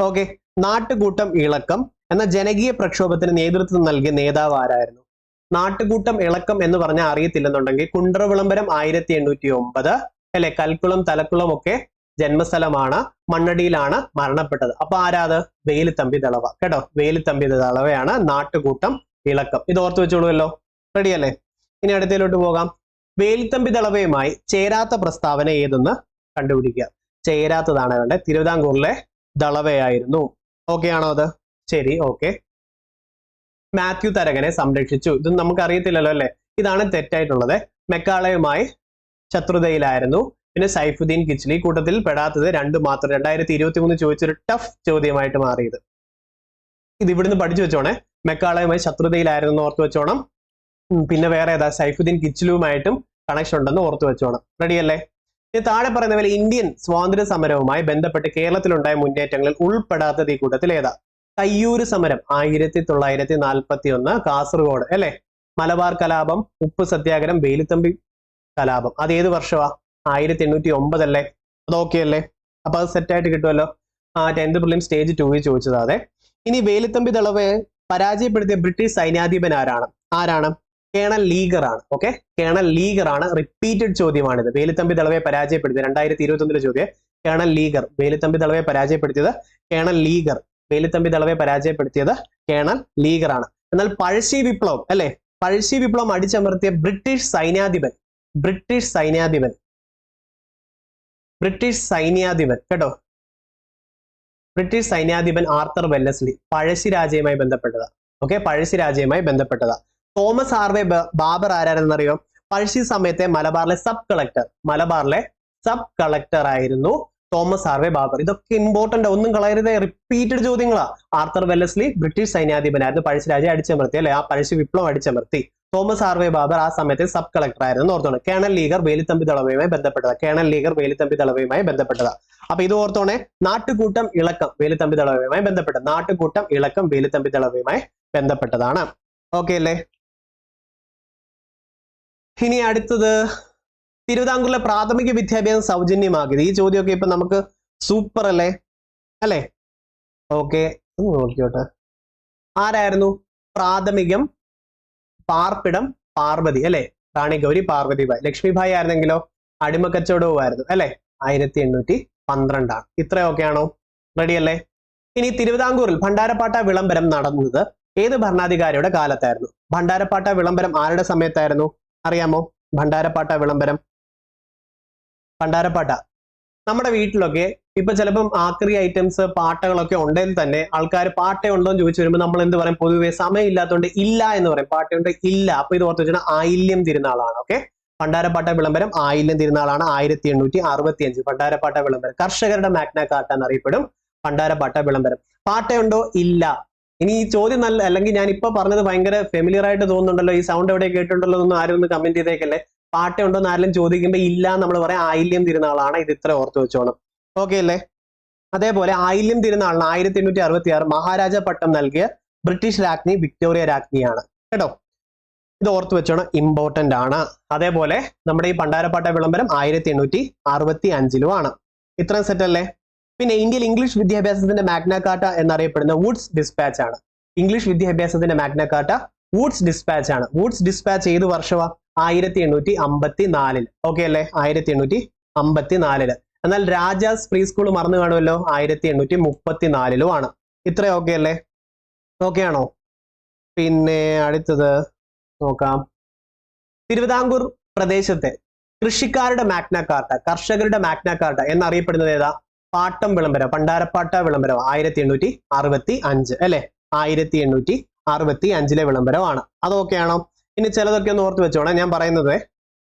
ഓക്കെ, നാട്ടുകൂട്ടം ഇളക്കം എന്ന ജനകീയ പ്രക്ഷോഭത്തിന് നേതൃത്വം നൽകിയ നേതാവ് ആരായിരുന്നു? നാട്ടുകൂട്ടം ഇളക്കം എന്ന് പറഞ്ഞാൽ അറിയത്തില്ലെന്നുണ്ടെങ്കിൽ കുണ്ടറ വിളംബരം 1809 അല്ലെ. കൽക്കുളം, തലക്കുളം ഒക്കെ ജന്മസ്ഥലമാണ്. മണ്ണടിയിലാണ് മരണപ്പെട്ടത്. അപ്പൊ ആരാത്? വേലുത്തമ്പി ദളവ കേട്ടോ. വേലുത്തമ്പി ദളവയാണ് നാട്ടുകൂട്ടം ഇളക്കം. ഇത് ഓർത്തു വെച്ചോളൂല്ലോ. റെഡി അല്ലേ? ഇനി അടുത്തതിലോട്ട് പോകാം. വേലുത്തമ്പി ദളവയുമായി ചേരാത്ത പ്രസ്താവന ഏതെന്ന് കണ്ടുപിടിക്കുക. ചേരാത്തതാണ് വേണ്ടത്. തിരുവിതാംകൂറിലെ ദളവയായിരുന്നു. ഓക്കെ ആണോ അത്? ശരി, ഓക്കെ. മാത്യു തരകനെ സംരക്ഷിച്ചു. ഇത് നമുക്ക് അറിയത്തില്ലല്ലോ അല്ലെ. ഇതാണ് തെറ്റായിട്ടുള്ളത്. മെക്കാളയുമായി ശത്രുതയിലായിരുന്നു. പിന്നെ സൈഫുദ്ദീൻ കിച്ലി. കൂട്ടത്തിൽ പെടാത്തത് 2 മാത്രം. 2023 ചോദിച്ചൊരു ടഫ് ചോദ്യമായിട്ട് മാറിയത്. ഇത് ഇവിടുന്ന് പഠിച്ചു വെച്ചോണേ. മെക്കാളയുമായി ശത്രുതയിലായിരുന്നു ഓർത്തു വെച്ചോണം. പിന്നെ വേറെ ഏതാ? സൈഫുദ്ദീൻ കിച്ലുമായിട്ടും കണക്ഷൻ ഉണ്ടെന്ന് ഓർത്തു വെച്ചോണം. റെഡി അല്ലേ? ഇനി താഴെ പറയുന്ന പോലെ ഇന്ത്യൻ സ്വാതന്ത്ര്യ സമരവുമായി ബന്ധപ്പെട്ട് കേരളത്തിലുണ്ടായ മുന്നേറ്റങ്ങളിൽ ഉൾപ്പെടാത്തത് ഈ കൂട്ടത്തിൽ ഏതാ? കയ്യൂര് സമരം 1941 കാസർഗോഡ് അല്ലെ. മലബാർ കലാപം, ഉപ്പ് സത്യാഗ്രഹം, വേലുത്തമ്പി കലാപം. അത് ഏത് വർഷമാ? 1809 അല്ലേ. അത് ഓക്കെ അല്ലേ? അപ്പൊ അത് സെറ്റായിട്ട് കിട്ടുമല്ലോ. 10th പ്രിലിം സ്റ്റേജ് 2 ചോദിച്ചത്. അതെ. ഇനി വേലുത്തമ്പി ദളവയെ പരാജയപ്പെടുത്തിയ ബ്രിട്ടീഷ് സൈന്യാധിപൻ ആരാണ്? കേണൽ ലീഗർ ആണ്. ഓക്കെ, കേണൽ ലീഗർ ആണ്. റിപ്പീറ്റഡ് ചോദ്യമാണിത്. വേലുത്തമ്പി ദളവയെ പരാജയപ്പെടുത്തിയത് 2021 ചോദ്യം. കേണൽ ലീഗർ, വേലുത്തമ്പി ദളവയെ പരാജയപ്പെടുത്തിയത് കേണൽ ലീഗർ. വേലുത്തമ്പി ദളവയെ പരാജയപ്പെടുത്തിയത് കേണൽ ലീഗർ ആണ്. എന്നാൽ പഴശ്ശി വിപ്ലവം അല്ലെ, പഴശ്ശി വിപ്ലവം അടിച്ചമർത്തിയ ബ്രിട്ടീഷ് സൈന്യാധിപൻ കേട്ടോ, ബ്രിട്ടീഷ് സൈന്യാധിപൻ ആർത്തർ വെല്ലസ്ലി. പഴശ്ശിരാജയുമായി ബന്ധപ്പെട്ടതാ. ഓക്കെ, പഴശ്ശിരാജയുമായി ബന്ധപ്പെട്ടതാ. തോമസ് ഹാർവേ ബാബർ ആരാണെന്നറിയോ? പഴശ്ശി സമയത്തെ മലബാറിലെ സബ് കളക്ടർ ആയിരുന്നു തോമസ് ഹാർവേ ബാബർ. ഇതൊക്കെ ഇമ്പോർട്ടന്റ്, ഒന്നും കളയരുതേ, റിപ്പീറ്റഡ് ചോദ്യങ്ങളാ. ആർത്തർ വെല്ലസ്ലി ബ്രിട്ടീഷ് സൈന്യാധിപനായിരുന്നു, പഴശ്ശിരാജയെ അടിച്ചമർത്തി അല്ലെ, ആ പഴശ്ശി വിപ്ലവം അടിച്ചമർത്തി. തോമസ് ഹാർവേ ബാബർ ആ സമയത്ത് സബ് കളക്ടർ ആയിരുന്നു ഓർത്തോണേ. കേണൽ ലീഗർ വേലുത്തമ്പി ദളവയുമായി ബന്ധപ്പെട്ടതാ. അപ്പൊ ഇത് ഓർത്തോണേ. നാട്ടുകൂട്ടം ഇളക്കം വേലുത്തമ്പി ദളവയുമായി ബന്ധപ്പെട്ടതാണ്. ഓക്കെ അല്ലേ? ഇനി അടുത്തത് തിരുവിതാംകൂറിലെ പ്രാഥമിക വിദ്യാഭ്യാസം സൗജന്യമാക്കിയത്. ഈ ചോദ്യമൊക്കെ ഇപ്പൊ നമുക്ക് സൂപ്പർ അല്ലേ? ഓക്കെ, നോക്കിയോട്ടെ. ആരായിരുന്നു? പ്രാഥമികം, പാർപ്പിടം, പാർവതി അല്ലെ, റാണി ഗൗരി പാർവതിബായി. ലക്ഷ്മിഭായി ആയിരുന്നെങ്കിലോ അടിമക്കച്ചവടവുമായിരുന്നു അല്ലെ. 1812 ആണ്. ഇത്രയൊക്കെയാണോ? റെഡി അല്ലേ? ഇനി തിരുവിതാംകൂറിൽ ഭണ്ഡാരപ്പാട്ട വിളംബരം നടന്നത് ഏത് ഭരണാധികാരിയുടെ കാലത്തായിരുന്നു? ഭണ്ഡാരപ്പാട്ട വിളംബരം ആരുടെ സമയത്തായിരുന്നു അറിയാമോ? ഭണ്ഡാരപ്പാട്ട നമ്മുടെ വീട്ടിലൊക്കെ ഇപ്പൊ ചിലപ്പം ആക്രി ഐറ്റംസ് പാട്ടകളൊക്കെ ഉണ്ടെങ്കിൽ തന്നെ ആൾക്കാർ പാട്ട ഉണ്ടോ എന്ന് ചോദിച്ചു വരുമ്പോൾ നമ്മൾ എന്ത് പറയും? പൊതുവെ സമയം ഇല്ലാത്തതുകൊണ്ട് ഇല്ല എന്ന് പറയും. പാട്ടയുണ്ട് ഇല്ല. അപ്പൊ ഇത് ഓർത്ത് വെച്ചാൽ ആയില്യം തിരുനാളാണ്. ഓക്കെ, ഭണ്ഡാരപ്പാട്ട വിളംബരം ആയില്യം തിരുനാളാണ്. 1865 ഭണ്ഡാരപ്പാട്ട വിളംബരം. കർഷകരുടെ മാഗ്ന കാർട്ട എന്നറിയപ്പെടും ഭണ്ഡാരപ്പാട്ട വിളംബരം. പാട്ടയുണ്ടോ? ഇല്ല. ഇനി ഈ ചോദ്യം നല്ല, അല്ലെങ്കിൽ ഞാൻ ഇപ്പൊ പറഞ്ഞത് ഭയങ്കര ഫെമിലിയർ ആയിട്ട് തോന്നുന്നുണ്ടല്ലോ, ഈ സൗണ്ട് എവിടെ കേട്ടിട്ടുണ്ടല്ലോ എന്ന് ആരും ഒന്ന് കമന്റ് ചെയ്തേക്കല്ലേ. പാട്ടയുണ്ടോ എന്ന് ആരെങ്കിലും ചോദിക്കുമ്പോൾ ഇല്ല നമ്മൾ പറയാം ആയില്യം തിരുനാളാണ്. ഇത് ഇത്ര ഓർത്ത് വെച്ചോണം. ഓക്കെ അല്ലേ? അതേപോലെ ആയില്യം തിരുനാളിന് 1866 മഹാരാജ പട്ടം നൽകിയ ബ്രിട്ടീഷ് രാജ്ഞി വിക്ടോറിയ രാജ്ഞിയാണ് കേട്ടോ. ഇത് ഓർത്ത് വെച്ചോണം, ഇമ്പോർട്ടന്റ് ആണ്. അതേപോലെ നമ്മുടെ ഈ ഭണ്ഡാരപ്പാട്ട വിളംബരം 1865 ആണ്. ഇത്രയും സെറ്റ് അല്ലേ? പിന്നെ ഇന്ത്യയിൽ ഇംഗ്ലീഷ് വിദ്യാഭ്യാസത്തിന്റെ മാഗ്ന കാർട്ട എന്നറിയപ്പെടുന്ന വുഡ്സ് ഡിസ്പാച്ച് ആണ്. ഇംഗ്ലീഷ് വിദ്യാഭ്യാസത്തിന്റെ മാഗ്ന കാർട്ട വുഡ്സ് ഡിസ്പാച്ച് ആണ്. വുഡ്സ് ഡിസ്പാച്ച് ഏത് വർഷമാ? 1854. ഓക്കെ അല്ലേ? 1854. എന്നാൽ രാജാസ് പ്രീ സ്കൂൾ മറന്നു കാണുമല്ലോ, 1834 ആണ്. ഇത്ര ഓക്കെ അല്ലേ? ഓക്കെ ആണോ? പിന്നെ അടുത്തത് നോക്കാം. തിരുവിതാംകൂർ പ്രദേശത്തെ കൃഷിക്കാരുടെ മാഗ്ന കാർട്ട, കർഷകരുടെ മാഗ്ന കാർട്ട എന്നറിയപ്പെടുന്നത് ഏതാ? പാട്ടം വിളംബരം, ഭണ്ഡാരപ്പാട്ട വിളംബരം 1865 അല്ലെ. 1865 വിളംബരമാണ്. അതൊക്കെയാണോ? ഇനി ചിലതൊക്കെ ഒന്ന് ഓർത്ത് വെച്ചോണേ. ഞാൻ പറയുന്നത്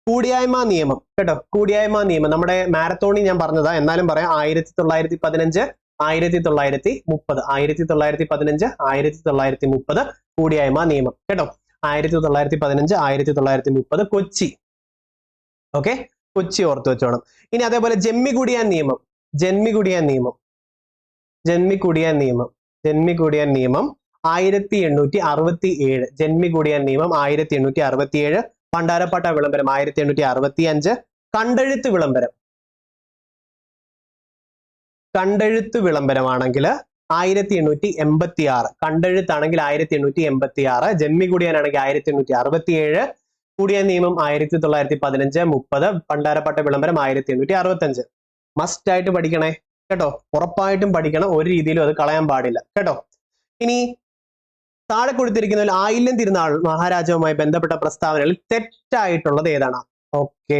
കൂടിയായ്മ നിയമം കേട്ടോ. കൂടിയായ്മ നിയമം നമ്മുടെ മാരത്തോണിൽ ഞാൻ പറഞ്ഞതാ, എന്നാലും പറയാം. 1915 1930 1915 1930 കൂടിയായ്മ നിയമം കേട്ടോ. 1915 1930 കൊച്ചി. ഓക്കെ, കൊച്ചി ഓർത്ത് വെച്ചോണം. ഇനി അതേപോലെ ജന്മികുടിയാൻ നിയമം 1867. ജന്മികുടിയാൻ നിയമം 1867. ഭണ്ഡാരപ്പാട്ട വിളംബരം 1865. കണ്ടെഴുത്ത് വിളംബരമാണെങ്കിൽ 1886. കണ്ടെഴുത്താണെങ്കിൽ 1886. ജന്മികുടിയാനാണെങ്കിൽ 1867. കൂടിയാൻ നിയമം 1915 30. ഭണ്ഡാരപ്പാട്ട വിളംബരം 1865. മസ്റ്റ് ആയിട്ട് പഠിക്കണേ കേട്ടോ, ഉറപ്പായിട്ടും പഠിക്കണം. ഒരു രീതിയിലും അത് കളയാൻ പാടില്ല കേട്ടോ. ഇനി താഴെ കൊടുത്തിരിക്കുന്നതിൽ ആയില്യം തിരുനാൾ മഹാരാജാവുമായി ബന്ധപ്പെട്ട പ്രസ്താവനകളിൽ തെറ്റായിട്ടുള്ളത് ഏതാണ്? ഓക്കെ,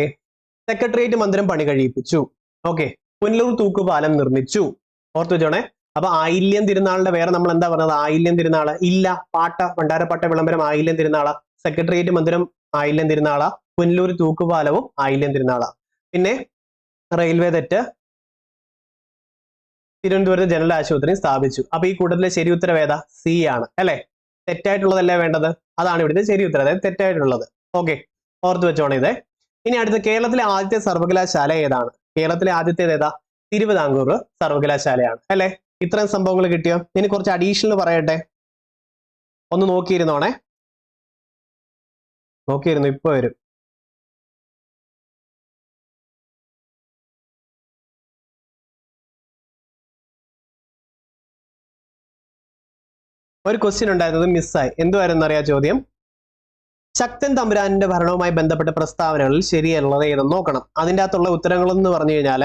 സെക്രട്ടേറിയറ്റ് മന്ദിരം പണി കഴിയിപ്പിച്ചു. ഓക്കെ, പുനലൂർ തൂക്കുപാലം നിർമ്മിച്ചു. ഓർത്തു വെച്ചോണേ. അപ്പൊ ആയില്യം തിരുനാളിന്റെ വേറെ നമ്മൾ എന്താ പറഞ്ഞത്? ആയില്യം തിരുനാള് ഇല്ല. ഭണ്ഡാരപ്പാട്ട വിളംബരം ആയില്യം തിരുനാള. സെക്രട്ടേറിയറ്റ് മന്ദിരം ആയില്യം തിരുനാള. പുനലൂർ തൂക്കുപാലവും ആയില്യം തിരുനാള. പിന്നെ റെയിൽവേ തെറ്റ്. തിരുവനന്തപുരത്ത് ജനറൽ ആശുപത്രി സ്ഥാപിച്ചു. അപ്പൊ ഈ കൂട്ടത്തിലെ ശരി ഉത്തരം ഏതാ? സി ആണ് അല്ലെ. തെറ്റായിട്ടുള്ളതല്ലേ വേണ്ടത്? അതാണ് ഇവിടുത്തെ ശരി ഉത്തരം, അതായത് തെറ്റായിട്ടുള്ളത്. ഓക്കെ, ഓർത്ത് വെച്ചോണേ ഇത്. ഇനി അടുത്ത കേരളത്തിലെ ആദ്യത്തെ സർവകലാശാല ഏതാണ്? കേരളത്തിലെ ആദ്യത്തേത് ഏതാ? തിരുവിതാംകൂർ സർവകലാശാലയാണ് അല്ലെ. ഇത്രയും സംഭവങ്ങൾ കിട്ടിയോ? ഇനി കുറച്ച് അഡീഷണൽ പറയട്ടെ, ഒന്ന് നോക്കിയിരുന്നോണേ. നോക്കിയിരുന്നു, ഇപ്പൊ വരും. ഒരു ക്വസ്റ്റ്യൻ ഉണ്ടായിരുന്നത് മിസ്സായി. എന്തുവായിരുന്നു അറിയാ ചോദ്യം? ശക്തൻ തമ്പുരാന്റെ ഭരണവുമായി ബന്ധപ്പെട്ട പ്രസ്താവനകളിൽ ശരിയുള്ളത് ഏതെന്ന് നോക്കണം. അതിൻ്റെ അകത്തുള്ള ഉത്തരങ്ങളെന്ന് പറഞ്ഞു കഴിഞ്ഞാൽ,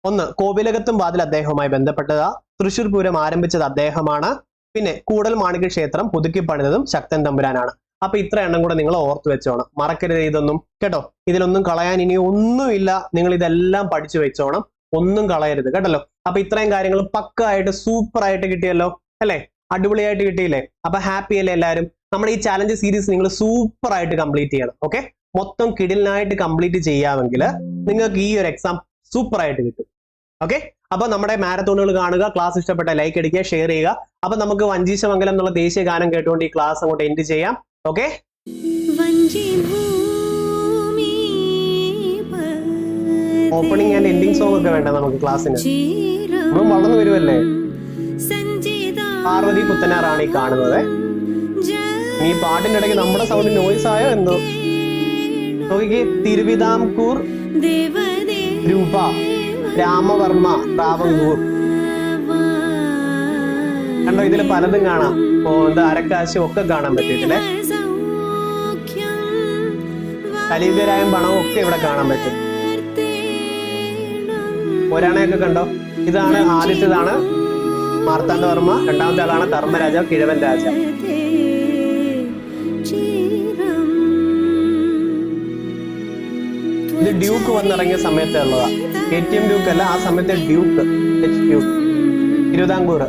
ഒന്ന്, കോവിലകത്തും വാതിൽ അദ്ദേഹവുമായി ബന്ധപ്പെട്ടതാ. തൃശ്ശൂർ പൂരം ആരംഭിച്ചത് അദ്ദേഹമാണ്. പിന്നെ കൂടൽ മാണിക്യ ക്ഷേത്രം പുതുക്കി പണിതതും ശക്തൻ തമ്പുരാനാണ്. അപ്പൊ ഇത്ര എണ്ണം കൂടെ നിങ്ങൾ ഓർത്തു വെച്ചോണം, മറക്കരുത് ഇതൊന്നും കേട്ടോ. ഇതിലൊന്നും കളയാൻ ഇനി ഒന്നുമില്ല, നിങ്ങൾ ഇതെല്ലാം പഠിച്ചു വെച്ചോണം, ഒന്നും കളയരുത് കേട്ടല്ലോ. അപ്പൊ ഇത്രയും കാര്യങ്ങൾ പക്കായിട്ട് സൂപ്പർ ആയിട്ട് കിട്ടിയല്ലോ അല്ലെ, അടിപൊളിയായിട്ട് കിട്ടിയില്ലേ? അപ്പൊ ഹാപ്പി അല്ലേ എല്ലാവരും? നമ്മുടെ ഈ ചാലഞ്ച് സീരീസ് നിങ്ങൾ സൂപ്പർ ആയിട്ട് കംപ്ലീറ്റ് ചെയ്യണം. ഓക്കെ, മൊത്തം കിടിലിനായിട്ട് കംപ്ലീറ്റ് ചെയ്യാമെങ്കിൽ നിങ്ങൾക്ക് ഈ ഒരു എക്സാം സൂപ്പർ ആയിട്ട് കിട്ടും. ഓക്കെ, അപ്പൊ നമ്മുടെ മാരത്തോണുകൾ കാണുക, ക്ലാസ് ഇഷ്ടപ്പെട്ട ലൈക്ക് അടിക്കുക, ഷെയർ ചെയ്യുക. അപ്പൊ നമുക്ക് വഞ്ചീശമംഗലം എന്നുള്ള ദേശീയ ഗാനം കേട്ടുകൊണ്ട് ഈ ക്ലാസ് അങ്ങോട്ട് എൻഡ് ചെയ്യാം. Okay, opening and ending song ഒക്കെ വേണ്ട നമുക്ക് ക്ലാസ്സിന്, നമ്മൾ വളർന്നു വരുമല്ലേ. പാർവതി പുത്തനാറാണ് ഈ കാണുന്നത്. ഈ പാട്ടിന്റെ ഇടയ്ക്ക് നമ്മുടെ സൗണ്ട് നോയിസ് ആയോ എന്തോ നോക്കിക്ക്. തിരുവിതാംകൂർ രൂപ, രാമവർമ്മ, ട്രാവങ്കൂർ കണ്ടോ, ഇതിൽ പലതും കാണാം. എന്താ അരക്കാശും ഒക്കെ കാണാൻ പറ്റിയിട്ടില്ലേ. കലിയുഗരായും പണവും ഒക്കെ ഇവിടെ കാണാൻ പറ്റും. ഒരാണയൊക്കെ കണ്ടോ. ഇതാണ് ആദ്യത്തേതാണ് മാർത്താണ്ഡവർമ്മ, രണ്ടാമത്തെ ആളാണ് ധർമ്മരാജ, കിഴവൻ രാജ. ഇത് ഡ്യൂക്ക് വന്നിറങ്ങിയ സമയത്തെ ഉള്ളതാ. ATM ഡ്യൂക്ക് അല്ല, ആ സമയത്തെ ഡ്യൂക്ക്, ഡ്യൂക്ക് തിരുവിതാംകൂർ.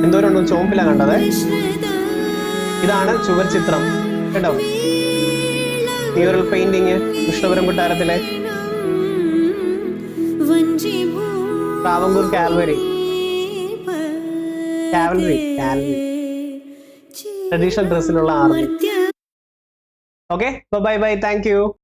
എന്തോരം ചോമ്പില കണ്ടത്. ഇതാണ് ചുവർ ചിത്രം കേട്ടോ, മ്യൂറൽ പെയിന്റിങ് കൃഷ്ണപുരം കൊട്ടാരത്തിലെ. ട്രാവങ്കൂർ കാൽവറി, ട്രഡീഷണൽ ഡ്രസ്സിലുള്ള army. Okay, bye bye, thank U.